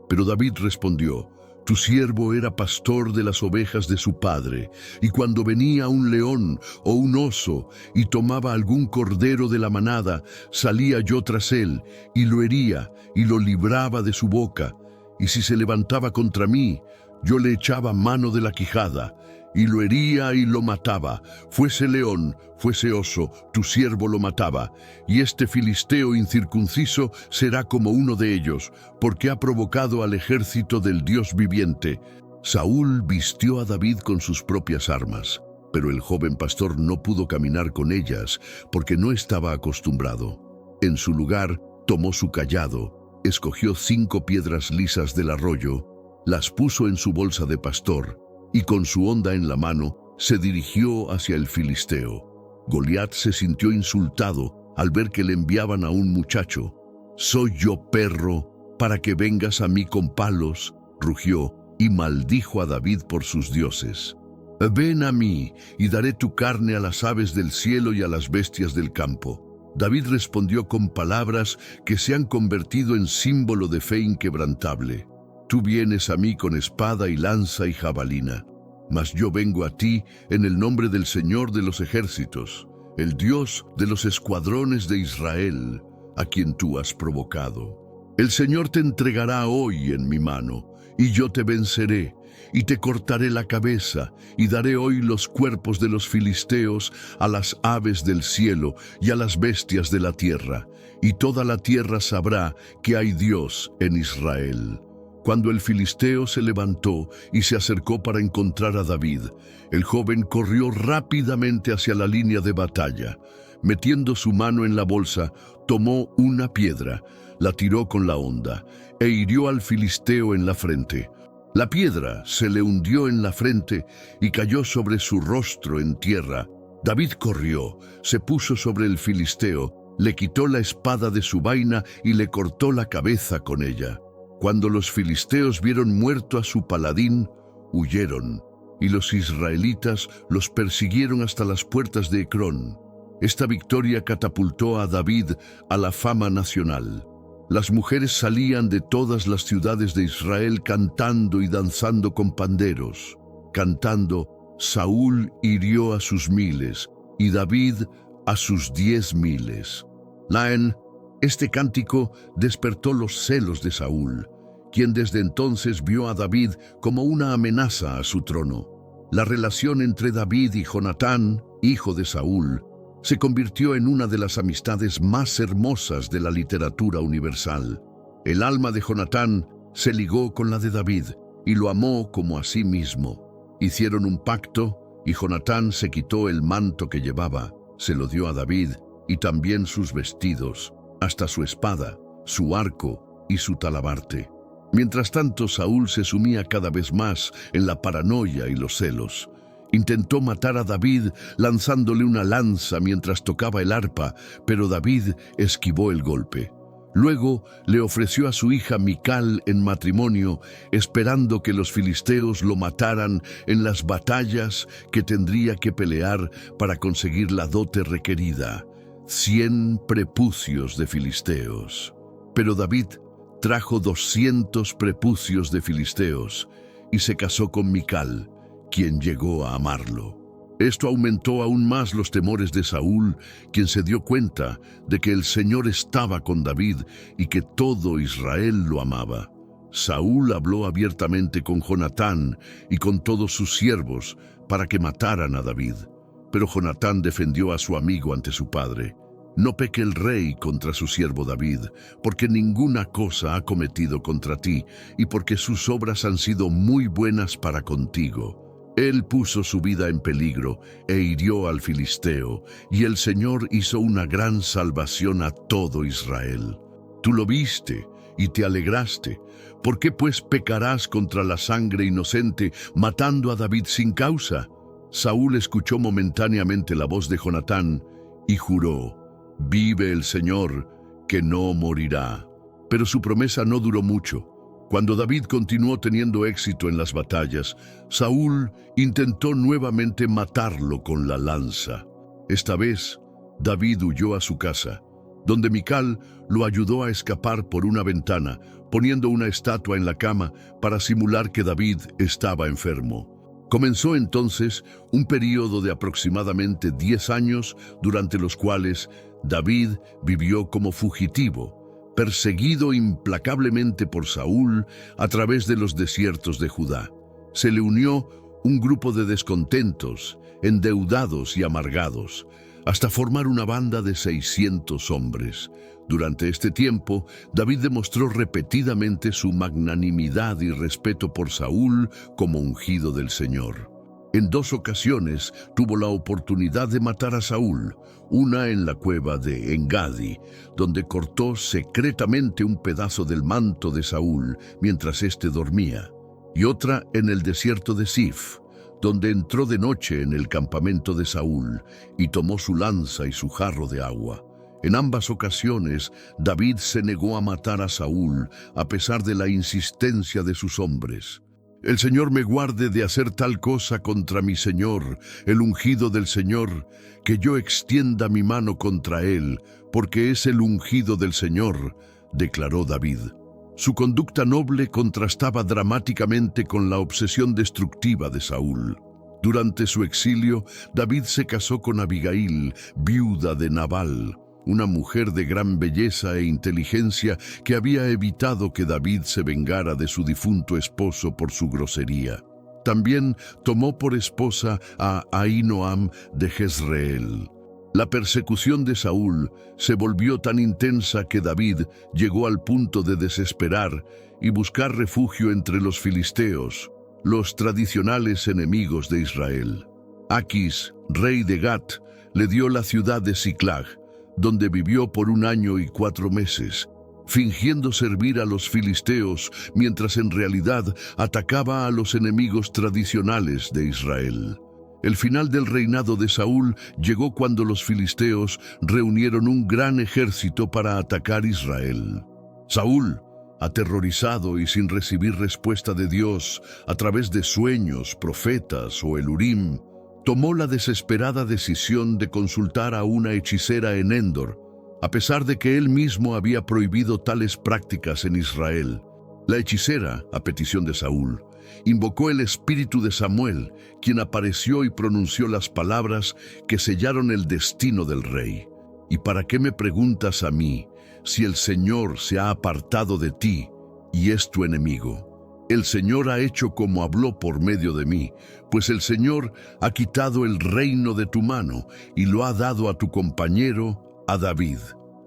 Pero David respondió: tu siervo era pastor de las ovejas de su padre, y cuando venía un león o un oso y tomaba algún cordero de la manada, salía yo tras él y lo hería y lo libraba de su boca. Y si se levantaba contra mí, yo le echaba mano de la quijada, y lo hería y lo mataba. Fuese león, fuese oso, tu siervo lo mataba. Y este filisteo incircunciso será como uno de ellos, porque ha provocado al ejército del Dios viviente. Saúl vistió a David con sus propias armas, pero el joven pastor no pudo caminar con ellas, porque no estaba acostumbrado. En su lugar, tomó su cayado, escogió 5 piedras lisas del arroyo, las puso en su bolsa de pastor, y con su honda en la mano, se dirigió hacia el filisteo. Goliat se sintió insultado al ver que le enviaban a un muchacho. «¿Soy yo perro para que vengas a mí con palos?», rugió, y maldijo a David por sus dioses. «Ven a mí, y daré tu carne a las aves del cielo y a las bestias del campo». David respondió con palabras que se han convertido en símbolo de fe inquebrantable. Tú vienes a mí con espada y lanza y jabalina, mas yo vengo a ti en el nombre del Señor de los ejércitos, el Dios de los escuadrones de Israel, a quien tú has provocado. El Señor te entregará hoy en mi mano, y yo te venceré, y te cortaré la cabeza, y daré hoy los cuerpos de los filisteos a las aves del cielo y a las bestias de la tierra, y toda la tierra sabrá que hay Dios en Israel. Cuando el filisteo se levantó y se acercó para encontrar a David, el joven corrió rápidamente hacia la línea de batalla. Metiendo su mano en la bolsa, tomó una piedra, la tiró con la honda, e hirió al filisteo en la frente. La piedra se le hundió en la frente y cayó sobre su rostro en tierra. David corrió, se puso sobre el filisteo, le quitó la espada de su vaina y le cortó la cabeza con ella. Cuando los filisteos vieron muerto a su paladín, huyeron, y los israelitas los persiguieron hasta las puertas de Ecrón. Esta victoria catapultó a David a la fama nacional. Las mujeres salían de todas las ciudades de Israel cantando y danzando con panderos, cantando: Saúl hirió a sus 1000 y David a sus 10.000. Este cántico despertó los celos de Saúl, quien desde entonces vio a David como una amenaza a su trono. La relación entre David y Jonatán, hijo de Saúl, se convirtió en una de las amistades más hermosas de la literatura universal. El alma de Jonatán se ligó con la de David y lo amó como a sí mismo. Hicieron un pacto y Jonatán se quitó el manto que llevaba, se lo dio a David y también sus vestidos, hasta su espada, su arco y su talabarte. Mientras tanto, Saúl se sumía cada vez más en la paranoia y los celos. Intentó matar a David lanzándole una lanza mientras tocaba el arpa, pero David esquivó el golpe. Luego le ofreció a su hija Mical en matrimonio, esperando que los filisteos lo mataran en las batallas que tendría que pelear para conseguir la dote requerida, 100 prepucios de filisteos. Pero David trajo 200 prepucios de filisteos y se casó con Mical, quien llegó a amarlo. Esto aumentó aún más los temores de Saúl, quien se dio cuenta de que el Señor estaba con David y que todo Israel lo amaba. Saúl habló abiertamente con Jonatán y con todos sus siervos para que mataran a David. Pero Jonatán defendió a su amigo ante su padre. No peque el rey contra su siervo David, porque ninguna cosa ha cometido contra ti y porque sus obras han sido muy buenas para contigo. Él puso su vida en peligro e hirió al filisteo, y el Señor hizo una gran salvación a todo Israel. Tú lo viste y te alegraste. ¿Por qué pues pecarás contra la sangre inocente, matando a David sin causa? Saúl escuchó momentáneamente la voz de Jonatán y juró: «Vive el Señor, que no morirá». Pero su promesa no duró mucho. Cuando David continuó teniendo éxito en las batallas, Saúl intentó nuevamente matarlo con la lanza. Esta vez, David huyó a su casa, donde Mical lo ayudó a escapar por una ventana, poniendo una estatua en la cama para simular que David estaba enfermo. Comenzó entonces un período de aproximadamente 10 años, durante los cuales David vivió como fugitivo, perseguido implacablemente por Saúl a través de los desiertos de Judá. Se le unió un grupo de descontentos, endeudados y amargados, hasta formar una banda de 600 hombres. Durante este tiempo, David demostró repetidamente su magnanimidad y respeto por Saúl como ungido del Señor. En 2 ocasiones tuvo la oportunidad de matar a Saúl, una en la cueva de Engadi, donde cortó secretamente un pedazo del manto de Saúl mientras éste dormía, y otra en el desierto de Sif, donde entró de noche en el campamento de Saúl y tomó su lanza y su jarro de agua. En ambas ocasiones, David se negó a matar a Saúl a pesar de la insistencia de sus hombres. «El Señor me guarde de hacer tal cosa contra mi Señor, el ungido del Señor, que yo extienda mi mano contra él, porque es el ungido del Señor», declaró David. Su conducta noble contrastaba dramáticamente con la obsesión destructiva de Saúl. Durante su exilio, David se casó con Abigail, viuda de Nabal, una mujer de gran belleza e inteligencia que había evitado que David se vengara de su difunto esposo por su grosería. También tomó por esposa a Ahinoam de Jezreel. La persecución de Saúl se volvió tan intensa que David llegó al punto de desesperar y buscar refugio entre los filisteos, los tradicionales enemigos de Israel. Aquis, rey de Gat, le dio la ciudad de Siclag, donde vivió por 1 año y 4 meses, fingiendo servir a los filisteos mientras en realidad atacaba a los enemigos tradicionales de Israel. El final del reinado de Saúl llegó cuando los filisteos reunieron un gran ejército para atacar Israel. Saúl, aterrorizado y sin recibir respuesta de Dios a través de sueños, profetas o el Urim, tomó la desesperada decisión de consultar a una hechicera en Endor, a pesar de que él mismo había prohibido tales prácticas en Israel. La hechicera, a petición de Saúl, invocó el espíritu de Samuel, quien apareció y pronunció las palabras que sellaron el destino del rey. «¿Y para qué me preguntas a mí, si el Señor se ha apartado de ti y es tu enemigo? El Señor ha hecho como habló por medio de mí, pues el Señor ha quitado el reino de tu mano y lo ha dado a tu compañero, a David».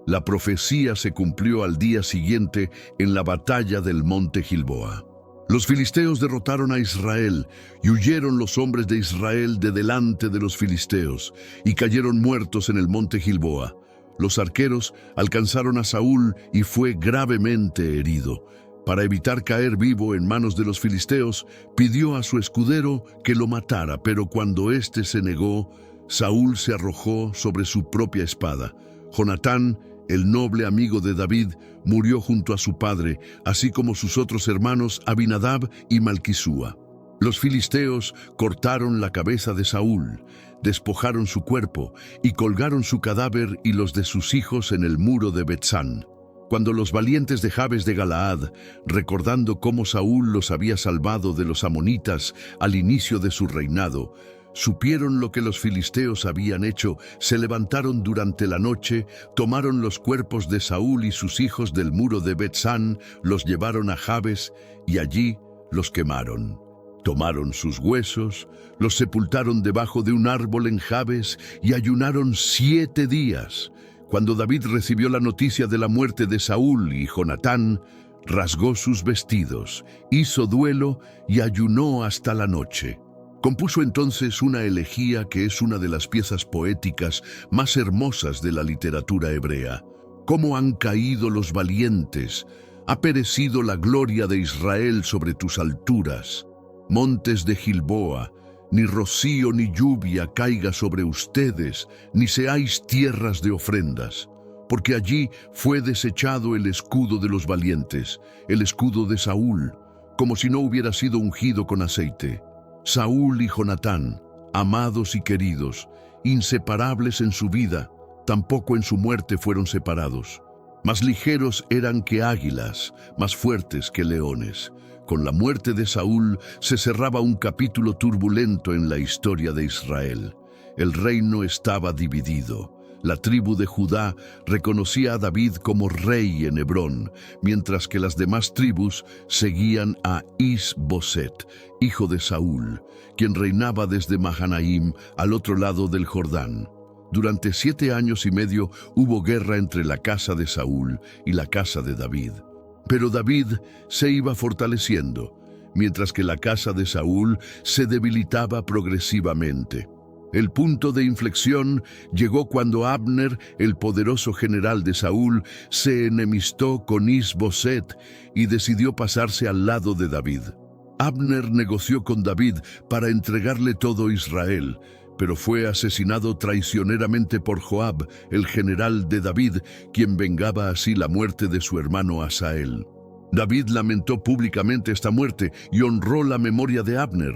La profecía se cumplió al día siguiente en la batalla del monte Gilboa. Los filisteos derrotaron a Israel y huyeron los hombres de Israel de delante de los filisteos y cayeron muertos en el monte Gilboa. Los arqueros alcanzaron a Saúl y fue gravemente herido. Para evitar caer vivo en manos de los filisteos, pidió a su escudero que lo matara, pero cuando éste se negó, Saúl se arrojó sobre su propia espada. Jonatán, el noble amigo de David, murió junto a su padre, así como sus otros hermanos Abinadab y Malquisúa. Los filisteos cortaron la cabeza de Saúl, despojaron su cuerpo y colgaron su cadáver y los de sus hijos en el muro de Betzán. Cuando los valientes de Jabes de Galaad, recordando cómo Saúl los había salvado de los amonitas al inicio de su reinado, supieron lo que los filisteos habían hecho, se levantaron durante la noche, tomaron los cuerpos de Saúl y sus hijos del muro de Betzán, los llevaron a Jabes y allí los quemaron. Tomaron sus huesos, los sepultaron debajo de un árbol en Jabes y ayunaron 7 días. Cuando David recibió la noticia de la muerte de Saúl y Jonatán, rasgó sus vestidos, hizo duelo y ayunó hasta la noche. Compuso entonces una elegía que es una de las piezas poéticas más hermosas de la literatura hebrea. ¿Cómo han caído los valientes? Ha perecido la gloria de Israel sobre tus alturas. Montes de Gilboa, ni rocío ni lluvia caiga sobre ustedes, ni seáis tierras de ofrendas, porque allí fue desechado el escudo de los valientes, el escudo de Saúl, como si no hubiera sido ungido con aceite. Saúl y Jonatán, amados y queridos, inseparables en su vida, tampoco en su muerte fueron separados. Más ligeros eran que águilas, más fuertes que leones. Con la muerte de Saúl se cerraba un capítulo turbulento en la historia de Israel. El reino estaba dividido. La tribu de Judá reconocía a David como rey en Hebrón, mientras que las demás tribus seguían a Is-Boset, hijo de Saúl, quien reinaba desde Mahanaim al otro lado del Jordán. Durante 7 años y medio hubo guerra entre la casa de Saúl y la casa de David. Pero David se iba fortaleciendo, mientras que la casa de Saúl se debilitaba progresivamente. El punto de inflexión llegó cuando Abner, el poderoso general de Saúl, se enemistó con Is-Boset y decidió pasarse al lado de David. Abner negoció con David para entregarle todo Israel, pero fue asesinado traicioneramente por Joab, el general de David, quien vengaba así la muerte de su hermano Asael. David lamentó públicamente esta muerte y honró la memoria de Abner,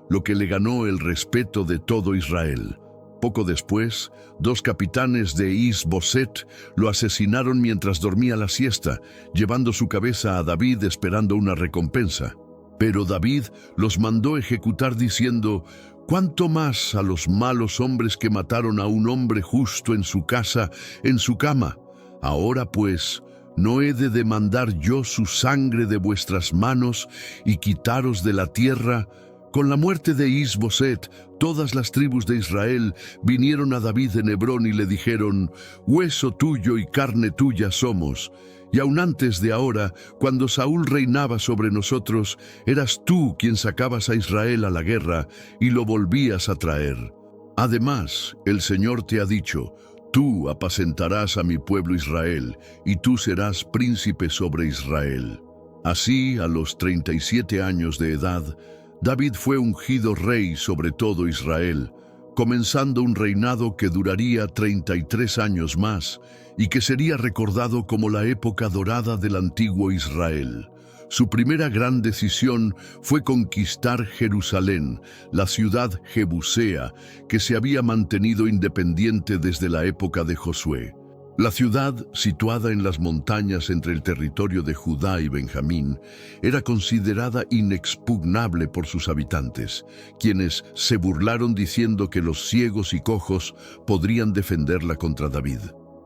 lo que le ganó el respeto de todo Israel. Poco después, 2 capitanes de Is-Boset lo asesinaron mientras dormía la siesta, llevando su cabeza a David esperando una recompensa. Pero David los mandó ejecutar diciendo: «¿Cuánto más a los malos hombres que mataron a un hombre justo en su casa, en su cama? Ahora pues, ¿no he de demandar yo su sangre de vuestras manos y quitaros de la tierra?» Con la muerte de Is-Boset, todas las tribus de Israel vinieron a David en Hebrón y le dijeron: «Hueso tuyo y carne tuya somos». Y aun antes de ahora, cuando Saúl reinaba sobre nosotros, eras tú quien sacabas a Israel a la guerra y lo volvías a traer. Además, el Señor te ha dicho: «Tú apacentarás a mi pueblo Israel, y tú serás príncipe sobre Israel». Así, a los 37 años de edad, David fue ungido rey sobre todo Israel, comenzando un reinado que duraría 33 años más y que sería recordado como la época dorada del antiguo Israel. Su primera gran decisión fue conquistar Jerusalén, la ciudad jebusea, que se había mantenido independiente desde la época de Josué. La ciudad, situada en las montañas entre el territorio de Judá y Benjamín, era considerada inexpugnable por sus habitantes, quienes se burlaron diciendo que los ciegos y cojos podrían defenderla contra David.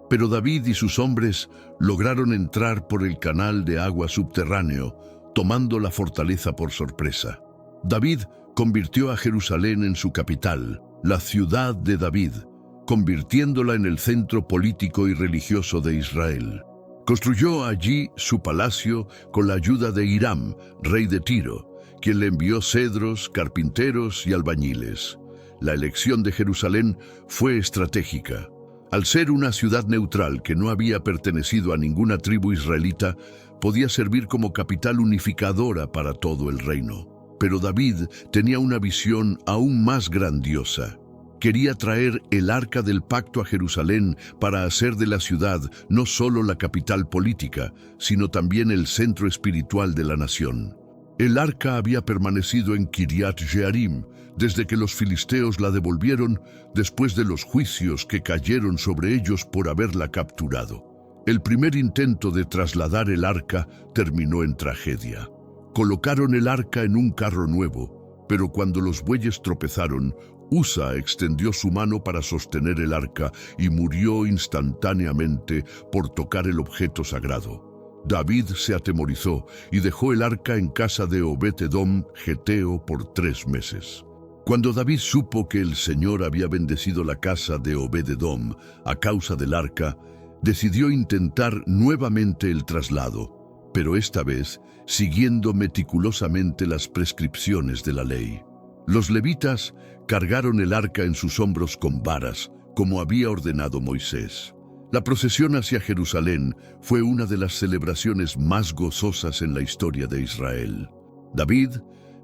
Pero David y sus hombres lograron entrar por el canal de agua subterráneo, tomando la fortaleza por sorpresa. David convirtió a Jerusalén en su capital, la ciudad de David, convirtiéndola en el centro político y religioso de Israel. Construyó allí su palacio con la ayuda de Hiram, rey de Tiro, quien le envió cedros, carpinteros y albañiles. La elección de Jerusalén fue estratégica. Al ser una ciudad neutral que no había pertenecido a ninguna tribu israelita, podía servir como capital unificadora para todo el reino. Pero David tenía una visión aún más grandiosa. Quería traer el Arca del Pacto a Jerusalén para hacer de la ciudad no solo la capital política, sino también el centro espiritual de la nación. El Arca había permanecido en Kiriat Jearim desde que los filisteos la devolvieron después de los juicios que cayeron sobre ellos por haberla capturado. El primer intento de trasladar el Arca terminó en tragedia. Colocaron el Arca en un carro nuevo, pero cuando los bueyes tropezaron, Usa extendió su mano para sostener el arca y murió instantáneamente por tocar el objeto sagrado. David se atemorizó y dejó el arca en casa de Obed-Edom, geteo, por 3 meses. Cuando David supo que el Señor había bendecido la casa de Obed-Edom a causa del arca, decidió intentar nuevamente el traslado, pero esta vez siguiendo meticulosamente las prescripciones de la ley. Los levitas cargaron el arca en sus hombros con varas, como había ordenado Moisés. La procesión hacia Jerusalén fue una de las celebraciones más gozosas en la historia de Israel. David,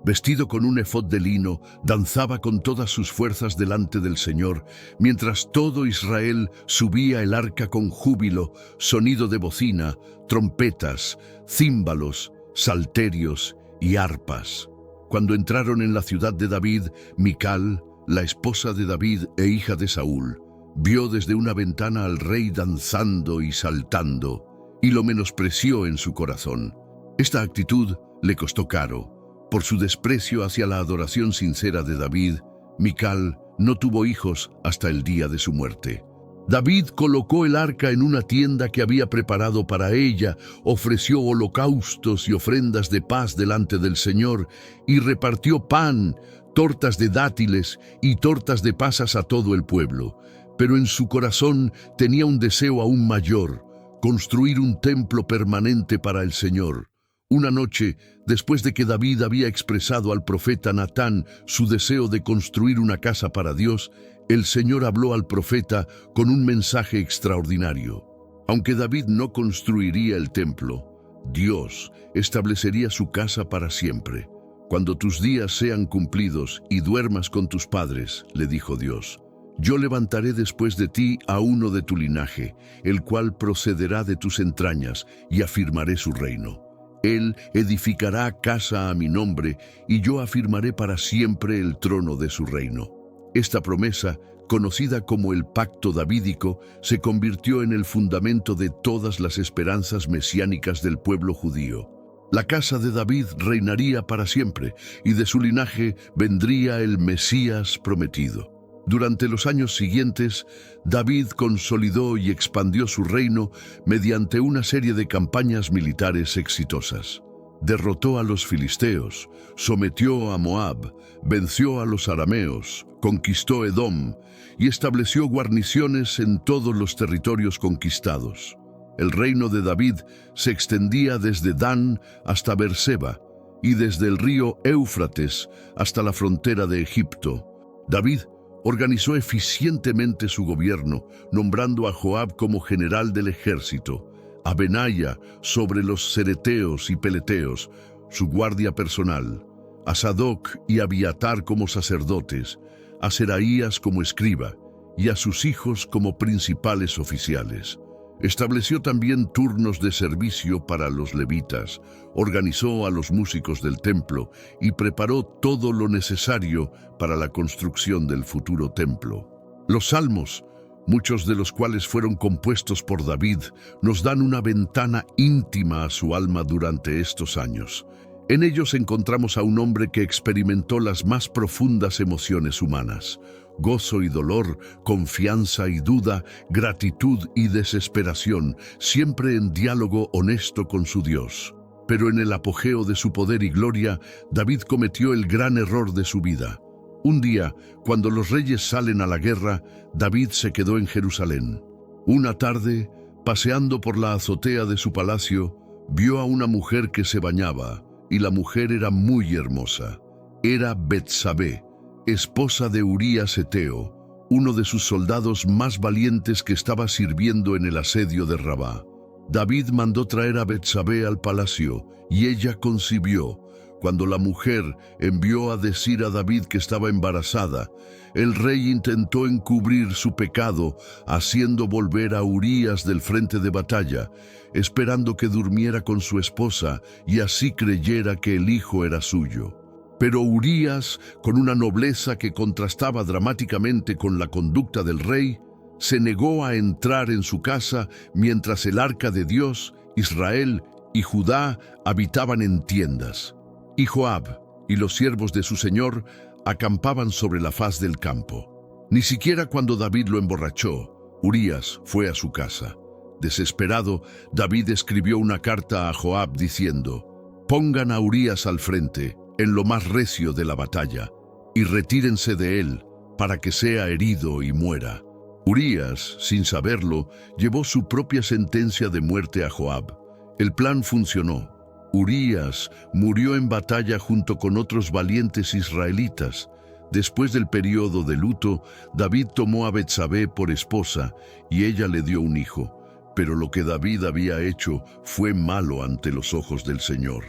vestido con un efod de lino, danzaba con todas sus fuerzas delante del Señor, mientras todo Israel subía el arca con júbilo, sonido de bocina, trompetas, címbalos, salterios y arpas. Cuando entraron en la ciudad de David, Mical, la esposa de David e hija de Saúl, vio desde una ventana al rey danzando y saltando, y lo menospreció en su corazón. Esta actitud le costó caro. Por su desprecio hacia la adoración sincera de David, Mical no tuvo hijos hasta el día de su muerte. David colocó el arca en una tienda que había preparado para ella, ofreció holocaustos y ofrendas de paz delante del Señor y repartió pan, tortas de dátiles y tortas de pasas a todo el pueblo. Pero en su corazón tenía un deseo aún mayor: construir un templo permanente para el Señor. Una noche, después de que David había expresado al profeta Natán su deseo de construir una casa para Dios, el Señor habló al profeta con un mensaje extraordinario. Aunque David no construiría el templo, Dios establecería su casa para siempre. Cuando tus días sean cumplidos y duermas con tus padres, le dijo Dios, yo levantaré después de ti a uno de tu linaje, el cual procederá de tus entrañas, y afirmaré su reino. Él edificará casa a mi nombre, y yo afirmaré para siempre el trono de su reino. Esta promesa, conocida como el Pacto Davídico, se convirtió en el fundamento de todas las esperanzas mesiánicas del pueblo judío. La casa de David reinaría para siempre, y de su linaje vendría el Mesías prometido. Durante los años siguientes, David consolidó y expandió su reino mediante una serie de campañas militares exitosas. Derrotó a los filisteos, sometió a Moab, venció a los arameos, conquistó Edom y estableció guarniciones en todos los territorios conquistados. El reino de David se extendía desde Dan hasta Beerseba y desde el río Éufrates hasta la frontera de Egipto. David organizó eficientemente su gobierno, nombrando a Joab como general del ejército, a Benaya sobre los cereteos y peleteos, su guardia personal, a Sadoc y Abiatar como sacerdotes, a Seraías como escriba y a sus hijos como principales oficiales. Estableció también turnos de servicio para los levitas, organizó a los músicos del templo y preparó todo lo necesario para la construcción del futuro templo. Los salmos, muchos de los cuales fueron compuestos por David, nos dan una ventana íntima a su alma durante estos años. En ellos encontramos a un hombre que experimentó las más profundas emociones humanas: gozo y dolor, confianza y duda, gratitud y desesperación, siempre en diálogo honesto con su Dios. Pero en el apogeo de su poder y gloria, David cometió el gran error de su vida. Un día, cuando los reyes salen a la guerra, David se quedó en Jerusalén. Una tarde, paseando por la azotea de su palacio, vio a una mujer que se bañaba, y la mujer era muy hermosa. Era Betsabé, esposa de Urías Eteo, uno de sus soldados más valientes que estaba sirviendo en el asedio de Rabá. David mandó traer a Betsabé al palacio, y ella concibió. Cuando la mujer envió a decir a David que estaba embarazada, el rey intentó encubrir su pecado, haciendo volver a Urías del frente de batalla, esperando que durmiera con su esposa y así creyera que el hijo era suyo. Pero Urías, con una nobleza que contrastaba dramáticamente con la conducta del rey, se negó a entrar en su casa mientras el arca de Dios, Israel y Judá habitaban en tiendas. Y Joab y los siervos de su señor acampaban sobre la faz del campo. Ni siquiera cuando David lo emborrachó, Urías fue a su casa. Desesperado, David escribió una carta a Joab diciendo: «Pongan a Urías al frente, en lo más recio de la batalla, y retírense de él, para que sea herido y muera». Urías, sin saberlo, llevó su propia sentencia de muerte a Joab. El plan funcionó. Urías murió en batalla junto con otros valientes israelitas. Después del periodo de luto, David tomó a Betsabé por esposa y ella le dio un hijo. Pero lo que David había hecho fue malo ante los ojos del Señor.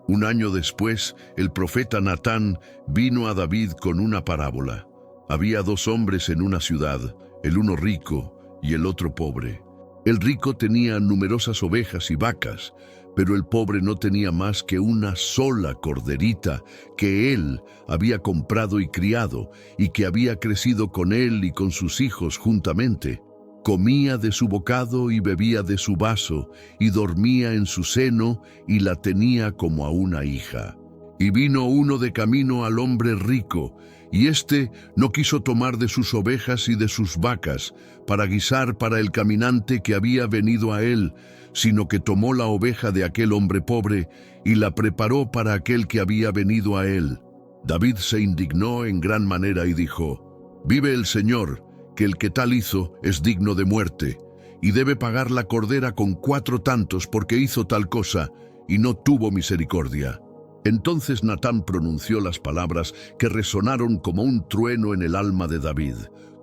Un año después, el profeta Natán vino a David con una parábola. Había dos hombres en una ciudad, el uno rico y el otro pobre. El rico tenía numerosas ovejas y vacas, pero el pobre no tenía más que una sola corderita que él había comprado y criado, y que había crecido con él y con sus hijos juntamente. Comía de su bocado y bebía de su vaso, y dormía en su seno, y la tenía como a una hija. Y vino uno de camino al hombre rico, y éste no quiso tomar de sus ovejas y de sus vacas para guisar para el caminante que había venido a él, sino que tomó la oveja de aquel hombre pobre y la preparó para aquel que había venido a él. David se indignó en gran manera y dijo: «Vive el Señor, que el que tal hizo es digno de muerte, y debe pagar la cordera con 4 tantos porque hizo tal cosa, y no tuvo misericordia». Entonces Natán pronunció las palabras que resonaron como un trueno en el alma de David: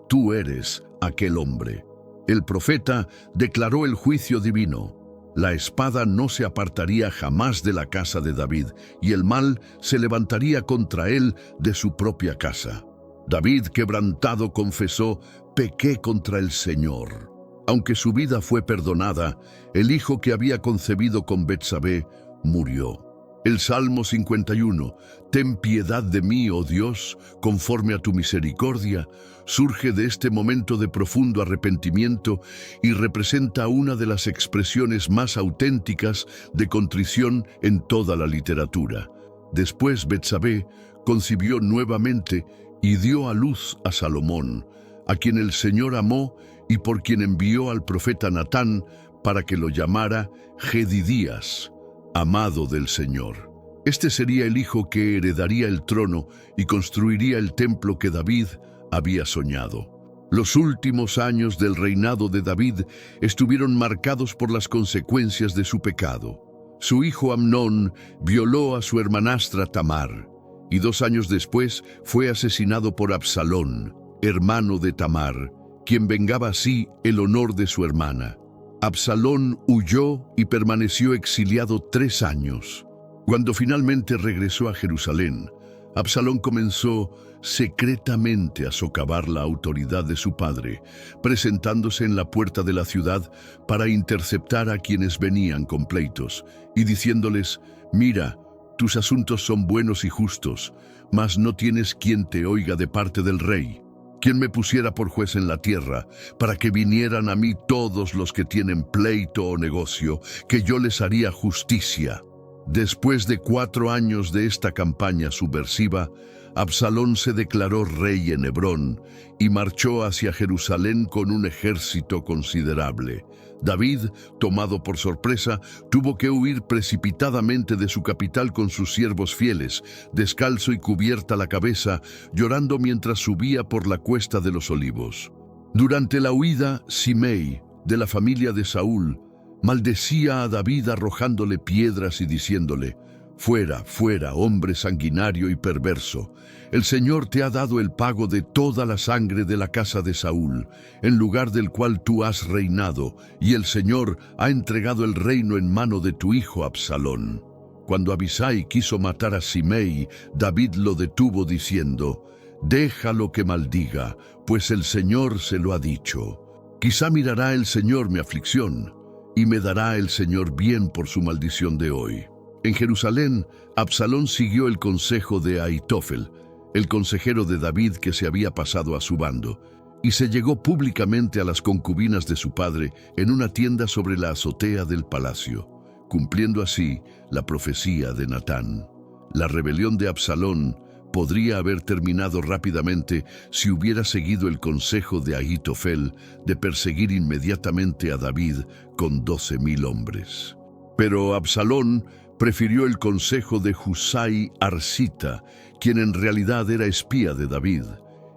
«Tú eres aquel hombre». El profeta declaró el juicio divino. La espada no se apartaría jamás de la casa de David, y el mal se levantaría contra él de su propia casa. David, quebrantado, confesó: «Pequé contra el Señor». Aunque su vida fue perdonada, el hijo que había concebido con Betsabé murió. El Salmo 51, «Ten piedad de mí, oh Dios, conforme a tu misericordia», surge de este momento de profundo arrepentimiento y representa una de las expresiones más auténticas de contrición en toda la literatura. Después Betsabé concibió nuevamente y dio a luz a Salomón, a quien el Señor amó y por quien envió al profeta Natán para que lo llamara Jedidías, amado del Señor. Este sería el hijo que heredaría el trono y construiría el templo que David había soñado. Los últimos años del reinado de David estuvieron marcados por las consecuencias de su pecado. Su hijo Amnón violó a su hermanastra Tamar, y 2 años después fue asesinado por Absalón, hermano de Tamar, quien vengaba así el honor de su hermana. Absalón huyó y permaneció exiliado 3 años. Cuando finalmente regresó a Jerusalén, Absalón comenzó secretamente a socavar la autoridad de su padre, presentándose en la puerta de la ciudad para interceptar a quienes venían con pleitos, y diciéndoles: «Mira, tus asuntos son buenos y justos, mas no tienes quien te oiga de parte del rey. Quien me pusiera por juez en la tierra, para que vinieran a mí todos los que tienen pleito o negocio, que yo les haría justicia». Después de 4 años de esta campaña subversiva, Absalón se declaró rey en Hebrón y marchó hacia Jerusalén con un ejército considerable. David, tomado por sorpresa, tuvo que huir precipitadamente de su capital con sus siervos fieles, descalzo y cubierta la cabeza, llorando mientras subía por la cuesta de los Olivos. Durante la huida, Simei, de la familia de Saúl, maldecía a David arrojándole piedras y diciéndole: Fuera, fuera, hombre sanguinario y perverso. El Señor te ha dado el pago de toda la sangre de la casa de Saúl, en lugar del cual tú has reinado, y el Señor ha entregado el reino en mano de tu hijo Absalón. Cuando Abisai quiso matar a Simei, David lo detuvo diciendo: «Déjalo que maldiga, pues el Señor se lo ha dicho. Quizá mirará el Señor mi aflicción, y me dará el Señor bien por su maldición de hoy». En Jerusalén, Absalón siguió el consejo de Ahitofel, el consejero de David que se había pasado a su bando, y se llegó públicamente a las concubinas de su padre en una tienda sobre la azotea del palacio, cumpliendo así la profecía de Natán. La rebelión de Absalón podría haber terminado rápidamente si hubiera seguido el consejo de Ahitofel de perseguir inmediatamente a David con 12,000 hombres. Pero Absalón prefirió el consejo de Husai Arsita, quien en realidad era espía de David,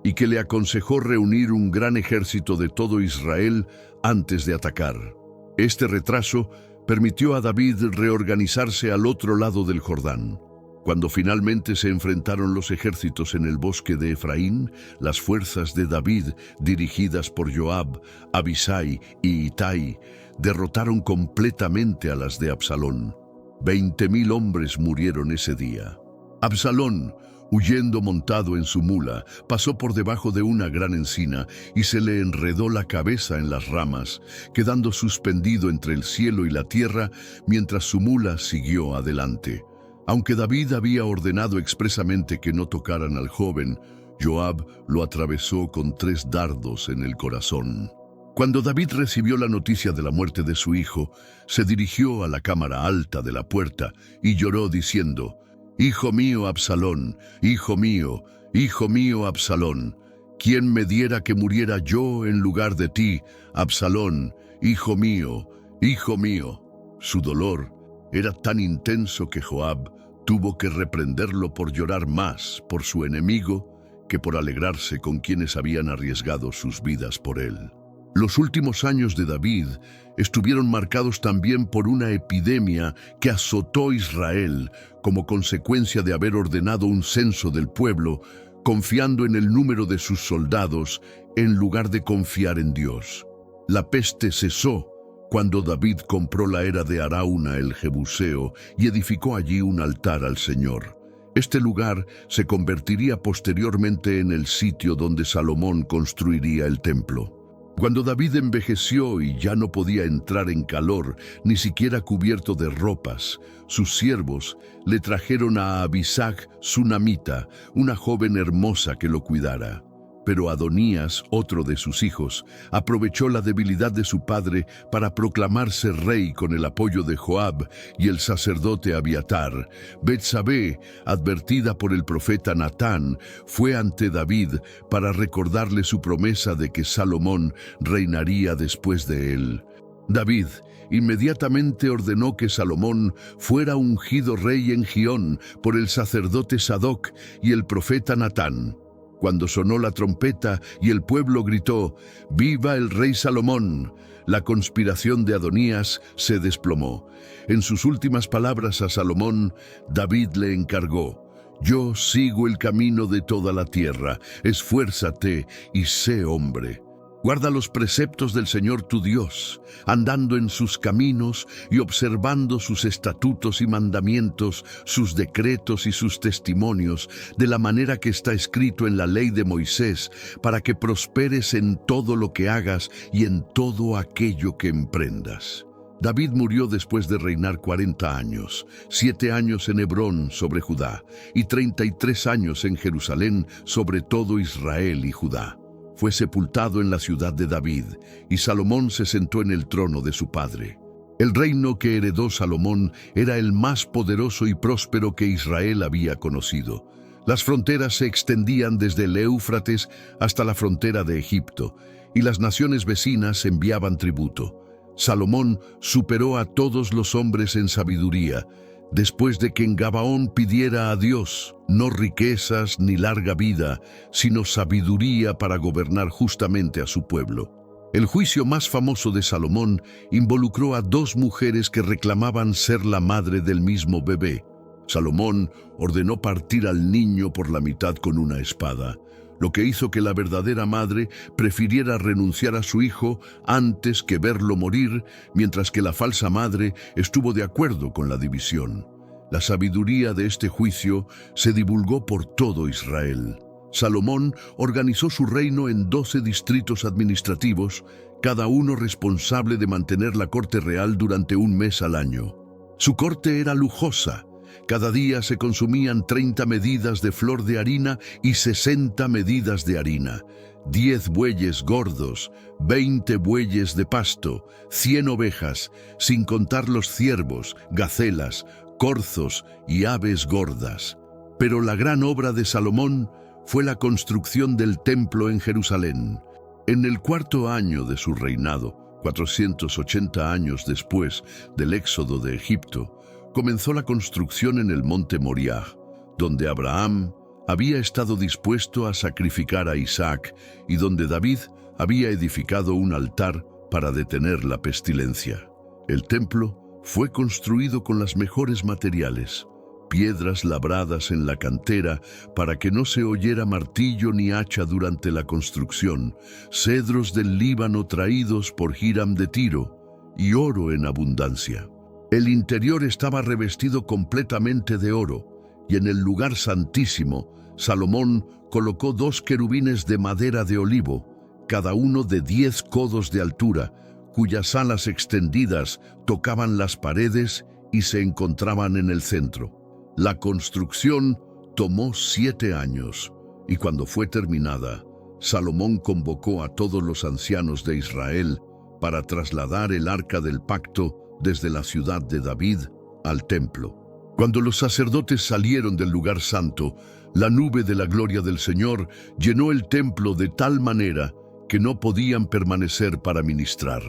y que le aconsejó reunir un gran ejército de todo Israel antes de atacar. Este retraso permitió a David reorganizarse al otro lado del Jordán. Cuando finalmente se enfrentaron los ejércitos en el bosque de Efraín, las fuerzas de David, dirigidas por Joab, Abisai y Itai, derrotaron completamente a las de Absalón. 20,000 hombres murieron ese día. Absalón, huyendo montado en su mula, pasó por debajo de una gran encina y se le enredó la cabeza en las ramas, quedando suspendido entre el cielo y la tierra mientras su mula siguió adelante. Aunque David había ordenado expresamente que no tocaran al joven, Joab lo atravesó con 3 dardos en el corazón. Cuando David recibió la noticia de la muerte de su hijo, se dirigió a la cámara alta de la puerta y lloró diciendo: «Hijo mío Absalón, hijo mío Absalón, ¿quién me diera que muriera yo en lugar de ti, Absalón, hijo mío, hijo mío?» Su dolor era tan intenso que Joab tuvo que reprenderlo por llorar más por su enemigo que por alegrarse con quienes habían arriesgado sus vidas por él. Los últimos años de David estuvieron marcados también por una epidemia que azotó Israel como consecuencia de haber ordenado un censo del pueblo, confiando en el número de sus soldados en lugar de confiar en Dios. La peste cesó cuando David compró la era de Arauna el Jebuseo y edificó allí un altar al Señor. Este lugar se convertiría posteriormente en el sitio donde Salomón construiría el templo. Cuando David envejeció y ya no podía entrar en calor, ni siquiera cubierto de ropas, sus siervos le trajeron a Abisag sunamita, una joven hermosa que lo cuidara. Pero Adonías, otro de sus hijos, aprovechó la debilidad de su padre para proclamarse rey con el apoyo de Joab y el sacerdote Abiatar. Betsabé, advertida por el profeta Natán, fue ante David para recordarle su promesa de que Salomón reinaría después de él. David inmediatamente ordenó que Salomón fuera ungido rey en Gión por el sacerdote Sadoc y el profeta Natán. Cuando sonó la trompeta y el pueblo gritó: «¡Viva el rey Salomón!», la conspiración de Adonías se desplomó. En sus últimas palabras a Salomón, David le encargó: «Yo sigo el camino de toda la tierra, esfuérzate y sé hombre». Guarda los preceptos del Señor tu Dios, andando en sus caminos y observando sus estatutos y mandamientos, sus decretos y sus testimonios, de la manera que está escrito en la ley de Moisés, para que prosperes en todo lo que hagas y en todo aquello que emprendas. David murió después de reinar 40 años, 7 años en Hebrón sobre Judá y 33 años en Jerusalén sobre todo Israel y Judá. Fue sepultado en la ciudad de David, y Salomón se sentó en el trono de su padre. El reino que heredó Salomón era el más poderoso y próspero que Israel había conocido. Las fronteras se extendían desde el Éufrates hasta la frontera de Egipto, y las naciones vecinas enviaban tributo. Salomón superó a todos los hombres en sabiduría, después de que en Gabaón pidiera a Dios no riquezas ni larga vida, sino sabiduría para gobernar justamente a su pueblo. El juicio más famoso de Salomón involucró a 2 mujeres que reclamaban ser la madre del mismo bebé. Salomón ordenó partir al niño por la mitad con una espada, lo que hizo que la verdadera madre prefiriera renunciar a su hijo antes que verlo morir, mientras que la falsa madre estuvo de acuerdo con la división. La sabiduría de este juicio se divulgó por todo Israel. Salomón organizó su reino en 12 distritos administrativos, cada uno responsable de mantener la corte real durante un mes al año. Su corte era lujosa. Cada día se consumían 30 medidas de flor de harina y 60 medidas de harina, 10 bueyes gordos, 20 bueyes de pasto, 100 ovejas, sin contar los ciervos, gacelas, corzos y aves gordas. Pero la gran obra de Salomón fue la construcción del templo en Jerusalén. En el 4.º año de su reinado, 480 años después del éxodo de Egipto, comenzó la construcción en el monte Moriah, donde Abraham había estado dispuesto a sacrificar a Isaac y donde David había edificado un altar para detener la pestilencia. El templo fue construido con los mejores materiales, piedras labradas en la cantera para que no se oyera martillo ni hacha durante la construcción, cedros del Líbano traídos por Hiram de Tiro y oro en abundancia. El interior estaba revestido completamente de oro, y en el lugar santísimo, Salomón colocó 2 querubines de madera de olivo, cada uno de 10 codos de altura, cuyas alas extendidas tocaban las paredes y se encontraban en el centro. La construcción tomó 7 años, y cuando fue terminada, Salomón convocó a todos los ancianos de Israel para trasladar el arca del pacto desde la ciudad de David al templo. Cuando los sacerdotes salieron del lugar santo, la nube de la gloria del Señor llenó el templo de tal manera que no podían permanecer para ministrar.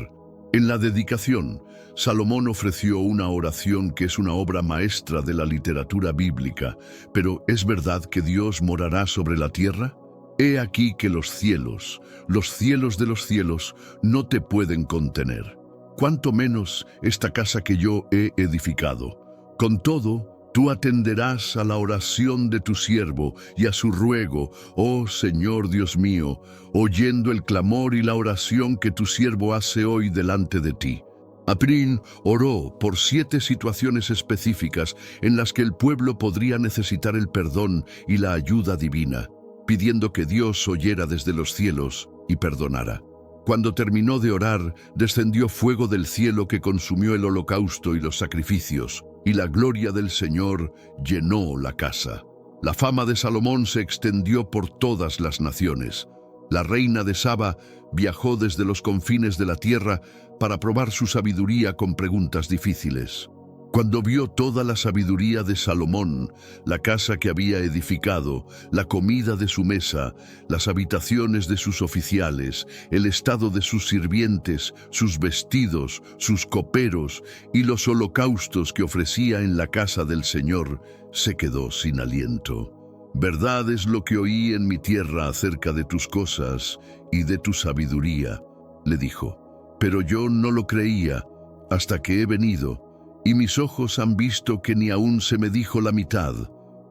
En la dedicación, Salomón ofreció una oración que es una obra maestra de la literatura bíblica. Pero ¿es verdad que Dios morará sobre la tierra? He aquí que los cielos de los cielos, no te pueden contener. Cuánto menos esta casa que yo he edificado. Con todo, tú atenderás a la oración de tu siervo y a su ruego, oh Señor Dios mío, oyendo el clamor y la oración que tu siervo hace hoy delante de ti. Aprín oró por 7 situaciones específicas en las que el pueblo podría necesitar el perdón y la ayuda divina, pidiendo que Dios oyera desde los cielos y perdonara. Cuando terminó de orar, descendió fuego del cielo que consumió el holocausto y los sacrificios, y la gloria del Señor llenó la casa. La fama de Salomón se extendió por todas las naciones. La reina de Saba viajó desde los confines de la tierra para probar su sabiduría con preguntas difíciles. Cuando vio toda la sabiduría de Salomón, la casa que había edificado, la comida de su mesa, las habitaciones de sus oficiales, el estado de sus sirvientes, sus vestidos, sus coperos y los holocaustos que ofrecía en la casa del Señor, se quedó sin aliento. Verdad es lo que oí en mi tierra acerca de tus cosas y de tu sabiduría, le dijo, pero yo no lo creía hasta que he venido. Y mis ojos han visto que ni aún se me dijo la mitad.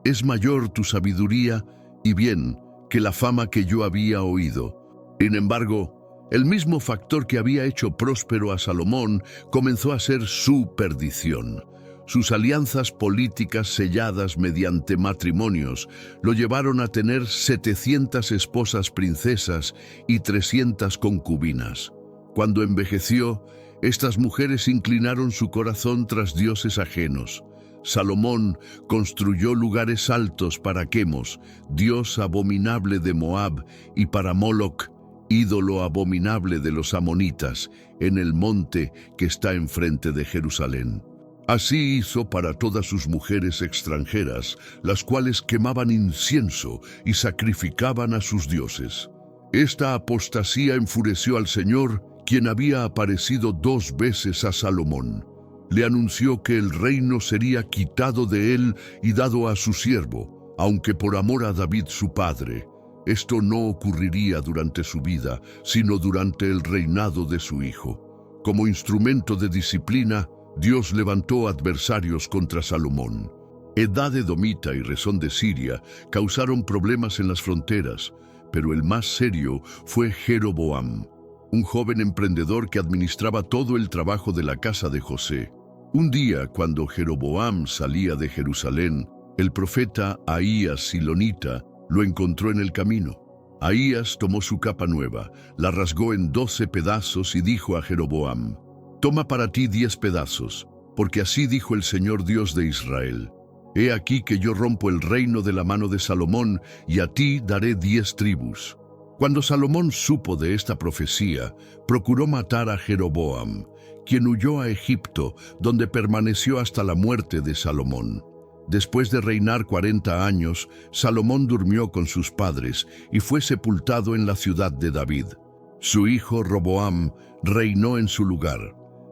Es mayor tu sabiduría y bien que la fama que yo había oído. Sin embargo, el mismo factor que había hecho próspero a Salomón comenzó a ser su perdición. Sus alianzas políticas selladas mediante matrimonios lo llevaron a tener 700 esposas princesas y 300 concubinas. Cuando envejeció, estas mujeres inclinaron su corazón tras dioses ajenos. Salomón construyó lugares altos para Quemos, dios abominable de Moab, y para Moloc, ídolo abominable de los amonitas, en el monte que está enfrente de Jerusalén. Así hizo para todas sus mujeres extranjeras, las cuales quemaban incienso y sacrificaban a sus dioses. Esta apostasía enfureció al Señor, quien había aparecido 2 veces a Salomón. Le anunció que el reino sería quitado de él y dado a su siervo, aunque por amor a David su padre. Esto no ocurriría durante su vida, sino durante el reinado de su hijo. Como instrumento de disciplina, Dios levantó adversarios contra Salomón. Edad edomita y Rezón de Siria causaron problemas en las fronteras, pero el más serio fue Jeroboam, un joven emprendedor que administraba todo el trabajo de la casa de José. Un día, cuando Jeroboam salía de Jerusalén, el profeta Ahías silonita lo encontró en el camino. Ahías tomó su capa nueva, la rasgó en 12 pedazos y dijo a Jeroboam: «Toma para ti 10 pedazos, porque así dijo el Señor Dios de Israel: He aquí que yo rompo el reino de la mano de Salomón, y a ti daré 10 tribus». Cuando Salomón supo de esta profecía, procuró matar a Jeroboam, quien huyó a Egipto, donde permaneció hasta la muerte de Salomón. Después de reinar 40 años, Salomón durmió con sus padres y fue sepultado en la ciudad de David. Su hijo Roboam reinó en su lugar.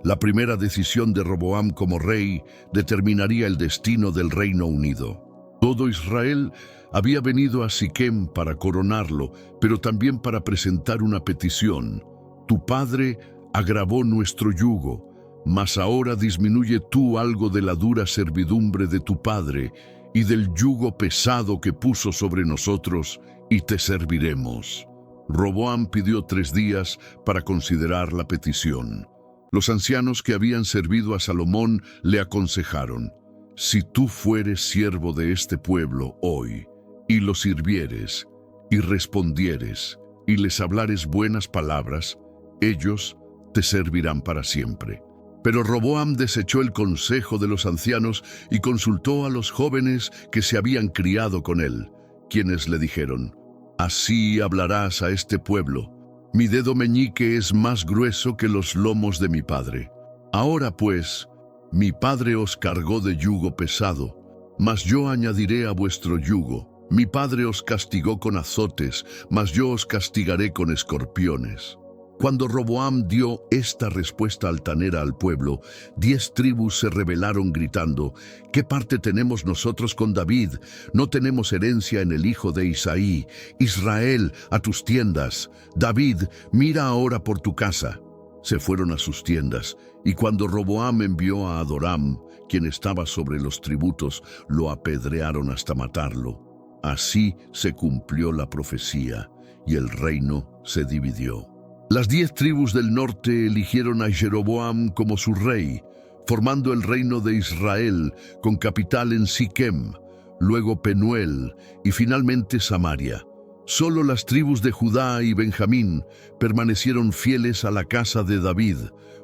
La primera decisión de Roboam como rey determinaría el destino del Reino Unido. Todo Israel había venido a Siquem para coronarlo, pero también para presentar una petición. «Tu padre agravó nuestro yugo, mas ahora disminuye tú algo de la dura servidumbre de tu padre y del yugo pesado que puso sobre nosotros, y te serviremos». Roboam pidió 3 días para considerar la petición. Los ancianos que habían servido a Salomón le aconsejaron: «Si tú fueres siervo de este pueblo hoy, y lo sirvieres, y respondieres, y les hablares buenas palabras, ellos te servirán para siempre». Pero Roboam desechó el consejo de los ancianos y consultó a los jóvenes que se habían criado con él, quienes le dijeron: «Así hablarás a este pueblo. Mi dedo meñique es más grueso que los lomos de mi padre. Ahora pues, mi padre os cargó de yugo pesado, mas yo añadiré a vuestro yugo. Mi padre os castigó con azotes, mas yo os castigaré con escorpiones». Cuando Roboam dio esta respuesta altanera al pueblo, 10 tribus se rebelaron gritando: «¿Qué parte tenemos nosotros con David? No tenemos herencia en el hijo de Isaí. Israel, a tus tiendas. David, mira ahora por tu casa». Se fueron a sus tiendas, y cuando Roboam envió a Adoram, quien estaba sobre los tributos, lo apedrearon hasta matarlo. Así se cumplió la profecía, y el reino se dividió. Las 10 tribus del norte eligieron a Jeroboam como su rey, formando el reino de Israel con capital en Siquem, luego Penuel y finalmente Samaria. Solo las tribus de Judá y Benjamín permanecieron fieles a la casa de David,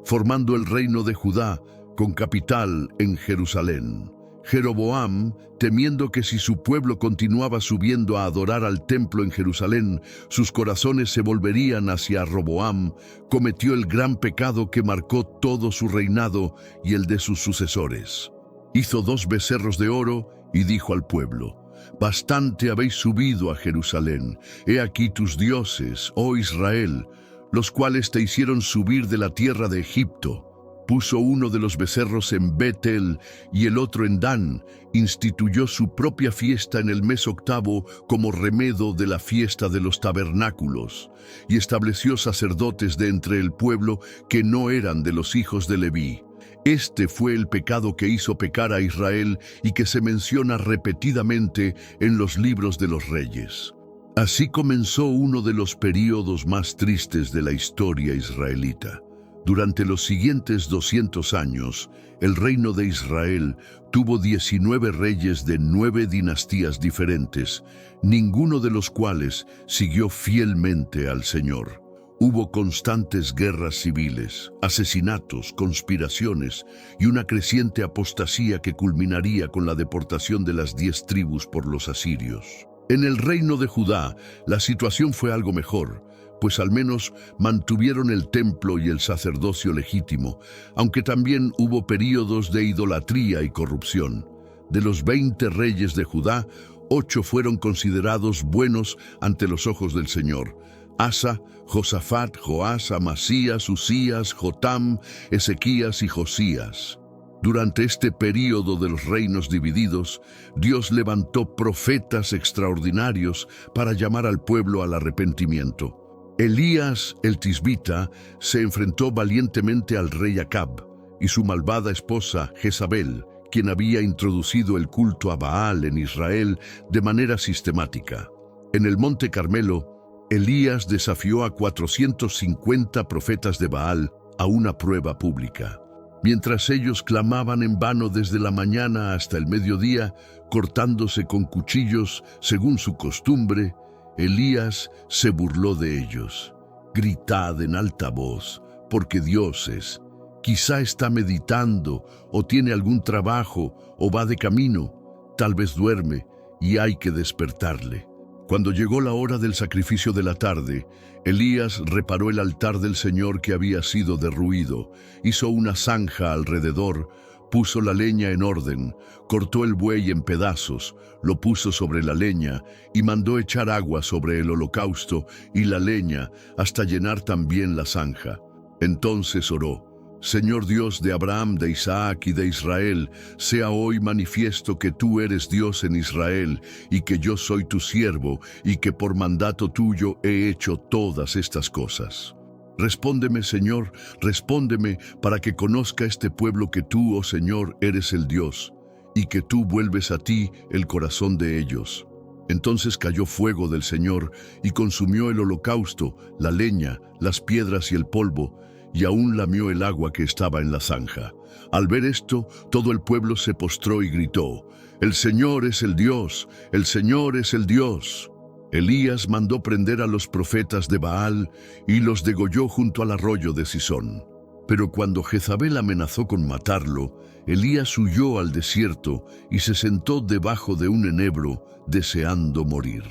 formando el reino de Judá con capital en Jerusalén. Jeroboam, temiendo que si su pueblo continuaba subiendo a adorar al templo en Jerusalén, sus corazones se volverían hacia Roboam, cometió el gran pecado que marcó todo su reinado y el de sus sucesores. Hizo 2 becerros de oro y dijo al pueblo: «Bastante habéis subido a Jerusalén. He aquí tus dioses, oh Israel, los cuales te hicieron subir de la tierra de Egipto». Puso uno de los becerros en Betel y el otro en Dan. Instituyó su propia fiesta en el mes 8 como remedo de la fiesta de los tabernáculos, y estableció sacerdotes de entre el pueblo que no eran de los hijos de Leví. Este fue el pecado que hizo pecar a Israel y que se menciona repetidamente en los libros de los reyes. Así comenzó uno de los períodos más tristes de la historia israelita. Durante los siguientes 200 años, el reino de Israel tuvo 19 reyes de 9 dinastías diferentes, ninguno de los cuales siguió fielmente al Señor. Hubo constantes guerras civiles, asesinatos, conspiraciones y una creciente apostasía que culminaría con la deportación de las 10 tribus por los asirios. En el reino de Judá, la situación fue algo mejor, pues al menos mantuvieron el templo y el sacerdocio legítimo, aunque también hubo períodos de idolatría y corrupción. De los 20 reyes de Judá, 8 fueron considerados buenos ante los ojos del Señor: Asa, Josafat, Joás, Amasías, Usías, Jotam, Ezequías y Josías. Durante este período de los reinos divididos, Dios levantó profetas extraordinarios para llamar al pueblo al arrepentimiento. Elías el tisbita se enfrentó valientemente al rey Acab y su malvada esposa Jezabel, quien había introducido el culto a Baal en Israel de manera sistemática. En el Monte Carmelo, Elías desafió a 450 profetas de Baal a una prueba pública. Mientras ellos clamaban en vano desde la mañana hasta el mediodía, cortándose con cuchillos según su costumbre, Elías se burló de ellos. Gritad en alta voz, porque dioses, quizá está meditando, o tiene algún trabajo, o va de camino, tal vez duerme, y hay que despertarle. Cuando llegó la hora del sacrificio de la tarde, Elías reparó el altar del Señor que había sido derruido, hizo una zanja alrededor, puso la leña en orden, cortó el buey en pedazos, lo puso sobre la leña y mandó echar agua sobre el holocausto y la leña hasta llenar también la zanja. Entonces oró: Señor Dios de Abraham, de Isaac y de Israel, sea hoy manifiesto que tú eres Dios en Israel y que yo soy tu siervo y que por mandato tuyo he hecho todas estas cosas. Respóndeme, Señor, respóndeme para que conozca este pueblo que tú, oh Señor, eres el Dios y que tú vuelves a ti el corazón de ellos. Entonces cayó fuego del Señor y consumió el holocausto, la leña, las piedras y el polvo, y aún lamió el agua que estaba en la zanja. Al ver esto, todo el pueblo se postró y gritó: «El Señor es el Dios, el Señor es el Dios». Elías mandó prender a los profetas de Baal y los degolló junto al arroyo de Cisón. Pero cuando Jezabel amenazó con matarlo, Elías huyó al desierto y se sentó debajo de un enebro, deseando morir.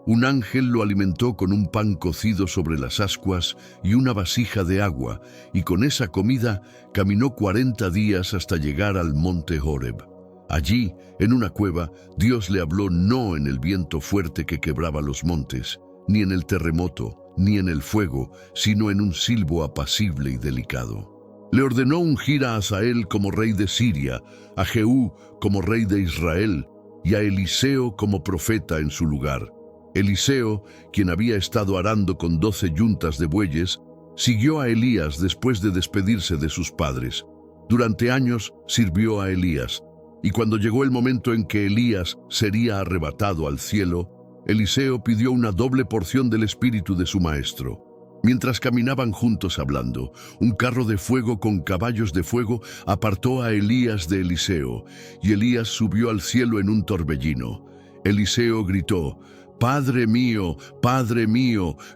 Un ángel lo alimentó con un pan cocido sobre las ascuas y una vasija de agua, y con esa comida caminó 40 días hasta llegar al monte Horeb. Allí, en una cueva, Dios le habló no en el viento fuerte que quebraba los montes, ni en el terremoto, ni en el fuego, sino en un silbo apacible y delicado. Le ordenó ungir a Hazael como rey de Siria, a Jehú como rey de Israel, y a Eliseo como profeta en su lugar. Eliseo, quien había estado arando con 12 yuntas de bueyes, siguió a Elías después de despedirse de sus padres. Durante años sirvió a Elías, y cuando llegó el momento en que Elías sería arrebatado al cielo, Eliseo pidió una doble porción del espíritu de su maestro. Mientras caminaban juntos hablando, un carro de fuego con caballos de fuego apartó a Elías de Eliseo, y Elías subió al cielo en un torbellino. Eliseo gritó: Padre mío,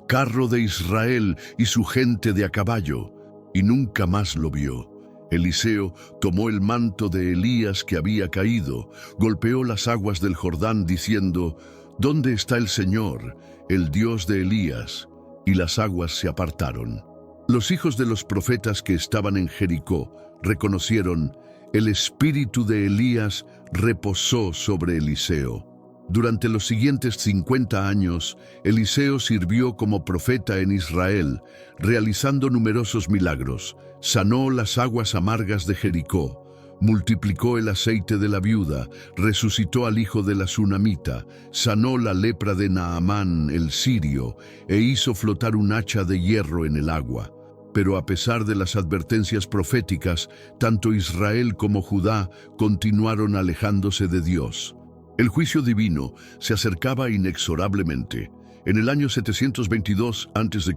carro de Israel y su gente de a caballo. Y nunca más lo vio. Eliseo tomó el manto de Elías que había caído, golpeó las aguas del Jordán diciendo: ¿Dónde está el Señor, el Dios de Elías? Y las aguas se apartaron. Los hijos de los profetas que estaban en Jericó reconocieron: el espíritu de Elías reposó sobre Eliseo. Durante los siguientes 50 años, Eliseo sirvió como profeta en Israel, realizando numerosos milagros. Sanó las aguas amargas de Jericó, multiplicó el aceite de la viuda, resucitó al hijo de la tsunamita, sanó la lepra de Naamán el sirio e hizo flotar un hacha de hierro en el agua. Pero a pesar de las advertencias proféticas, tanto Israel como Judá continuaron alejándose de Dios. El juicio divino se acercaba inexorablemente. En el año 722 a.C.,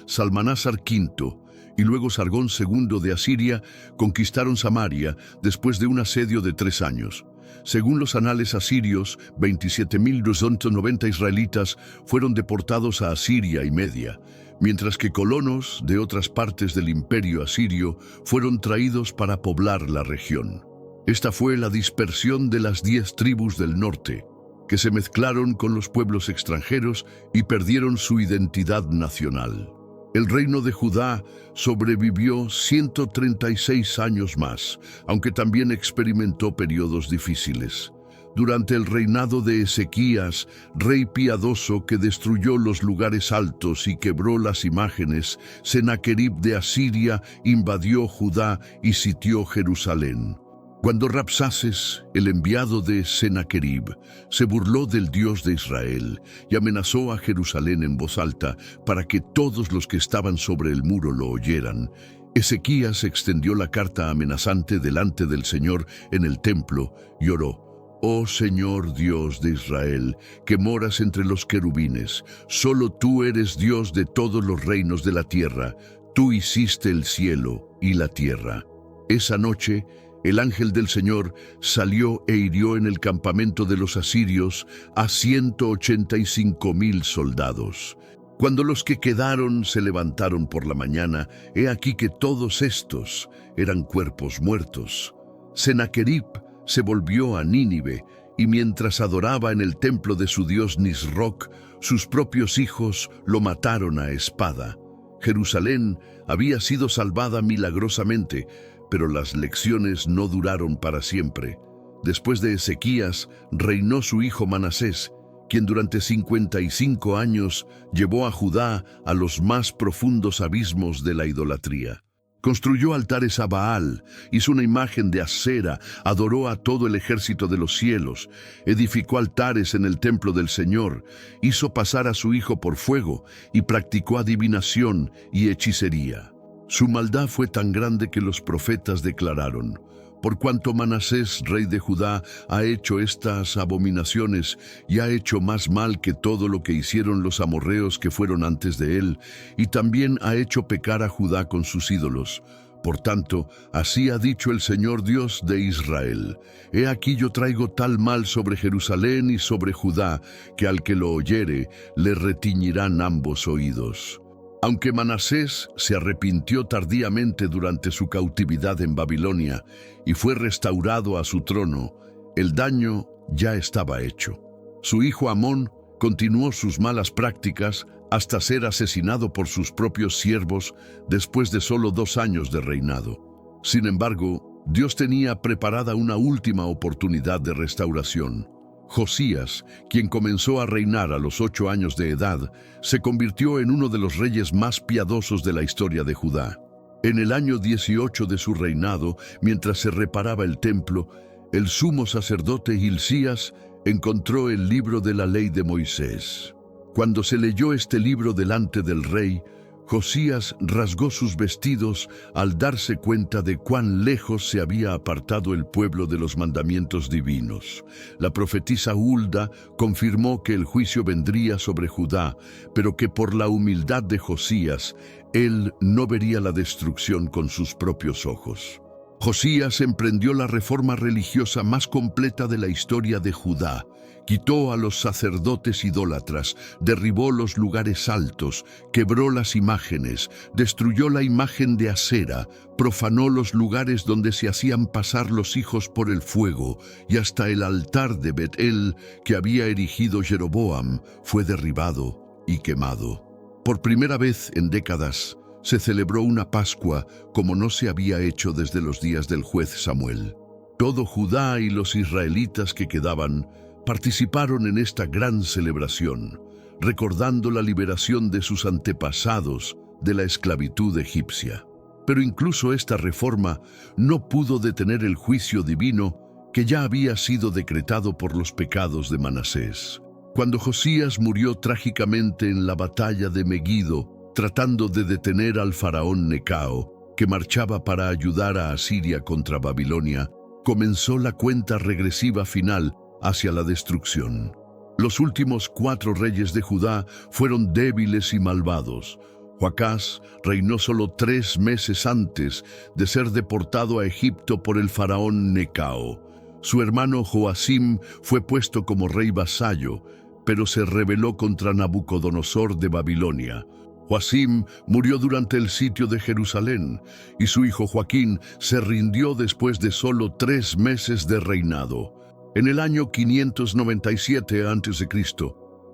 Salmanásar V y luego Sargón II de Asiria conquistaron Samaria después de un asedio de 3 años. Según los anales asirios, 27.290 israelitas fueron deportados a Asiria y Media, mientras que colonos de otras partes del imperio asirio fueron traídos para poblar la región. Esta fue la dispersión de las 10 tribus del norte, que se mezclaron con los pueblos extranjeros y perdieron su identidad nacional. El reino de Judá sobrevivió 136 años más, aunque también experimentó periodos difíciles. Durante el reinado de Ezequías, rey piadoso que destruyó los lugares altos y quebró las imágenes, Sennaquerib de Asiria invadió Judá y sitió Jerusalén. Cuando Rabsaces, el enviado de Sennaquerib, se burló del Dios de Israel y amenazó a Jerusalén en voz alta para que todos los que estaban sobre el muro lo oyeran, Ezequías extendió la carta amenazante delante del Señor en el templo y oró: «Oh Señor Dios de Israel, que moras entre los querubines, solo tú eres Dios de todos los reinos de la tierra. Tú hiciste el cielo y la tierra». Esa noche, el ángel del Señor salió e hirió en el campamento de los asirios a 185,000 soldados. Cuando los que quedaron se levantaron por la mañana, he aquí que todos estos eran cuerpos muertos. Sennacherib se volvió a Nínive, y mientras adoraba en el templo de su dios Nisroch, sus propios hijos lo mataron a espada. Jerusalén había sido salvada milagrosamente, pero las lecciones no duraron para siempre. Después de Ezequías, reinó su hijo Manasés, quien durante 55 años llevó a Judá a los más profundos abismos de la idolatría. Construyó altares a Baal, hizo una imagen de Asera, adoró a todo el ejército de los cielos, edificó altares en el templo del Señor, hizo pasar a su hijo por fuego y practicó adivinación y hechicería. Su maldad fue tan grande que los profetas declararon: «Por cuanto Manasés, rey de Judá, ha hecho estas abominaciones y ha hecho más mal que todo lo que hicieron los amorreos que fueron antes de él, y también ha hecho pecar a Judá con sus ídolos. Por tanto, así ha dicho el Señor Dios de Israel: He aquí yo traigo tal mal sobre Jerusalén y sobre Judá, que al que lo oyere le retiñirán ambos oídos». Aunque Manasés se arrepintió tardíamente durante su cautividad en Babilonia y fue restaurado a su trono, el daño ya estaba hecho. Su hijo Amón continuó sus malas prácticas hasta ser asesinado por sus propios siervos después de solo 2 años de reinado. Sin embargo, Dios tenía preparada una última oportunidad de restauración. Josías, quien comenzó a reinar a los 8 años de edad, se convirtió en uno de los reyes más piadosos de la historia de Judá. En el año 18 de su reinado, mientras se reparaba el templo, el sumo sacerdote Hilcías encontró el libro de la ley de Moisés. Cuando se leyó este libro delante del rey, Josías rasgó sus vestidos al darse cuenta de cuán lejos se había apartado el pueblo de los mandamientos divinos. La profetisa Hulda confirmó que el juicio vendría sobre Judá, pero que por la humildad de Josías, él no vería la destrucción con sus propios ojos. Josías emprendió la reforma religiosa más completa de la historia de Judá. Quitó a los sacerdotes idólatras, derribó los lugares altos, quebró las imágenes, destruyó la imagen de Asera, profanó los lugares donde se hacían pasar los hijos por el fuego, y hasta el altar de Bet-El que había erigido Jeroboam fue derribado y quemado. Por primera vez en décadas, se celebró una Pascua como no se había hecho desde los días del juez Samuel. Todo Judá y los israelitas que quedaban participaron en esta gran celebración, recordando la liberación de sus antepasados de la esclavitud egipcia. Pero incluso esta reforma no pudo detener el juicio divino que ya había sido decretado por los pecados de Manasés. Cuando Josías murió trágicamente en la batalla de Megido, tratando de detener al faraón Necao, que marchaba para ayudar a Asiria contra Babilonia, comenzó la cuenta regresiva final hacia la destrucción. Los últimos 4 reyes de Judá fueron débiles y malvados. Joacás reinó solo 3 meses antes de ser deportado a Egipto por el faraón Necao. Su hermano Joacim fue puesto como rey vasallo, pero se rebeló contra Nabucodonosor de Babilonia. Joacim murió durante el sitio de Jerusalén, y su hijo Joaquín se rindió después de solo 3 meses de reinado. En el año 597 a.C.,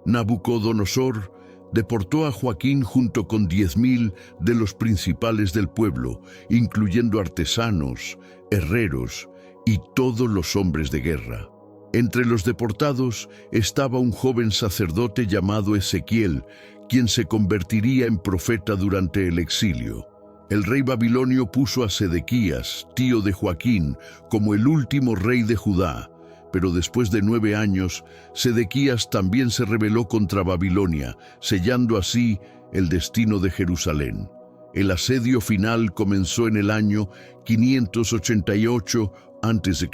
Nabucodonosor deportó a Joaquín junto con 10,000 de los principales del pueblo, incluyendo artesanos, herreros y todos los hombres de guerra. Entre los deportados estaba un joven sacerdote llamado Ezequiel, quien se convertiría en profeta durante el exilio. El rey babilonio puso a Sedequías, tío de Joaquín, como el último rey de Judá, pero después de 9 años, Sedequías también se rebeló contra Babilonia, sellando así el destino de Jerusalén. El asedio final comenzó en el año 588 a.C.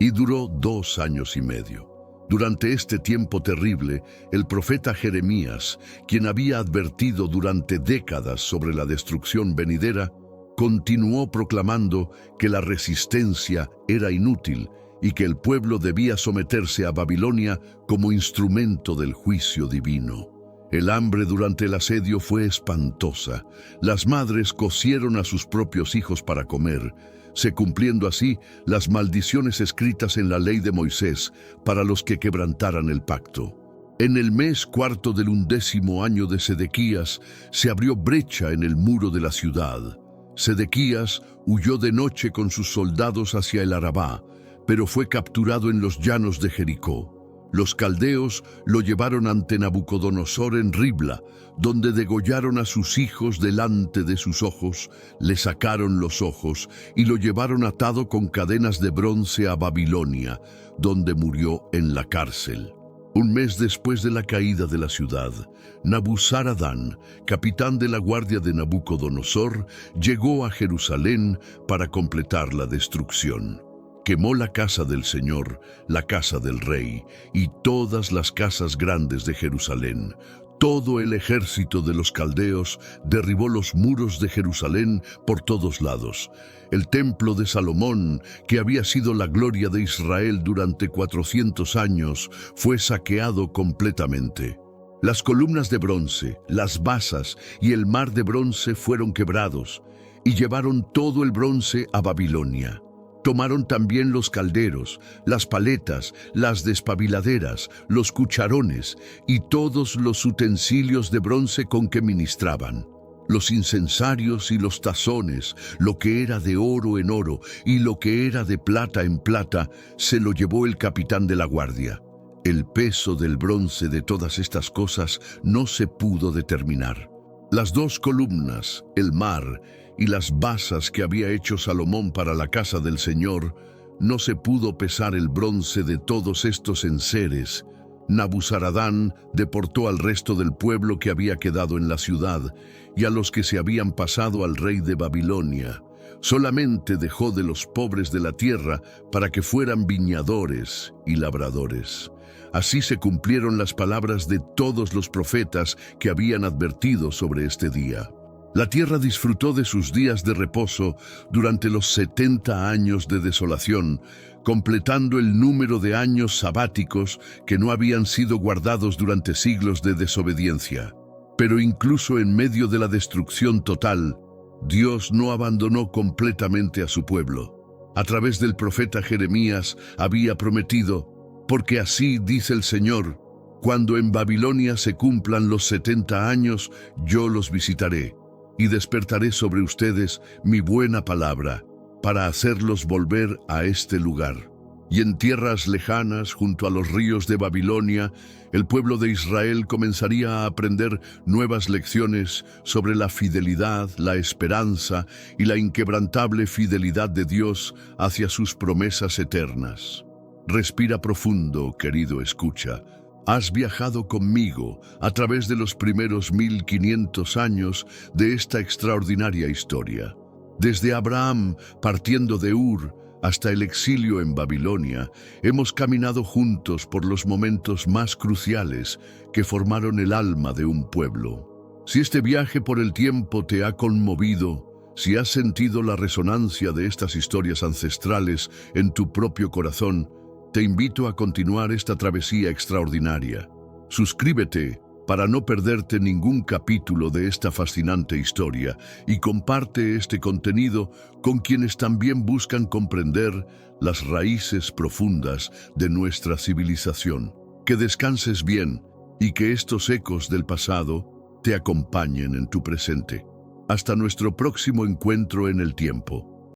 y duró 2 años y medio. Durante este tiempo terrible, el profeta Jeremías, quien había advertido durante décadas sobre la destrucción venidera, continuó proclamando que la resistencia era inútil y que el pueblo debía someterse a Babilonia como instrumento del juicio divino. El hambre durante el asedio fue espantosa. Las madres cocieron a sus propios hijos para comer, se cumpliendo así las maldiciones escritas en la ley de Moisés para los que quebrantaran el pacto. En el mes cuarto del 11º año de Sedequías se abrió brecha en el muro de la ciudad. Sedequías huyó de noche con sus soldados hacia el Arabá, pero fue capturado en los llanos de Jericó. Los caldeos lo llevaron ante Nabucodonosor en Ribla, donde degollaron a sus hijos delante de sus ojos, le sacaron los ojos y lo llevaron atado con cadenas de bronce a Babilonia, donde murió en la cárcel. Un mes después de la caída de la ciudad, Nabuzaradán, capitán de la guardia de Nabucodonosor, llegó a Jerusalén para completar la destrucción. Quemó la casa del Señor, la casa del rey, y todas las casas grandes de Jerusalén. Todo el ejército de los caldeos derribó los muros de Jerusalén por todos lados. El templo de Salomón, que había sido la gloria de Israel durante 400 años, fue saqueado completamente. Las columnas de bronce, las basas y el mar de bronce fueron quebrados, y llevaron todo el bronce a Babilonia. Tomaron también los calderos, las paletas, las despabiladeras, los cucharones y todos los utensilios de bronce con que ministraban. Los incensarios y los tazones, lo que era de oro en oro y lo que era de plata en plata, se lo llevó el capitán de la guardia. El peso del bronce de todas estas cosas no se pudo determinar. Las 2 columnas, el mar y las basas que había hecho Salomón para la casa del Señor, no se pudo pesar el bronce de todos estos enseres. Nabuzaradán deportó al resto del pueblo que había quedado en la ciudad y a los que se habían pasado al rey de Babilonia. Solamente dejó de los pobres de la tierra para que fueran viñadores y labradores. Así se cumplieron las palabras de todos los profetas que habían advertido sobre este día. La tierra disfrutó de sus días de reposo durante los 70 años de desolación, completando el número de años sabáticos que no habían sido guardados durante siglos de desobediencia. Pero incluso en medio de la destrucción total, Dios no abandonó completamente a su pueblo. A través del profeta Jeremías había prometido: porque así dice el Señor, cuando en Babilonia se cumplan los 70 años, yo los visitaré, y despertaré sobre ustedes mi buena palabra, para hacerlos volver a este lugar. Y en tierras lejanas, junto a los ríos de Babilonia, el pueblo de Israel comenzaría a aprender nuevas lecciones sobre la fidelidad, la esperanza y la inquebrantable fidelidad de Dios hacia sus promesas eternas. Respira profundo, querido escucha. Has viajado conmigo a través de los primeros 1500 años de esta extraordinaria historia. Desde Abraham, partiendo de Ur, hasta el exilio en Babilonia, hemos caminado juntos por los momentos más cruciales que formaron el alma de un pueblo. Si este viaje por el tiempo te ha conmovido, si has sentido la resonancia de estas historias ancestrales en tu propio corazón, te invito a continuar esta travesía extraordinaria. Suscríbete para no perderte ningún capítulo de esta fascinante historia y comparte este contenido con quienes también buscan comprender las raíces profundas de nuestra civilización. Que descanses bien y que estos ecos del pasado te acompañen en tu presente. Hasta nuestro próximo encuentro en el tiempo.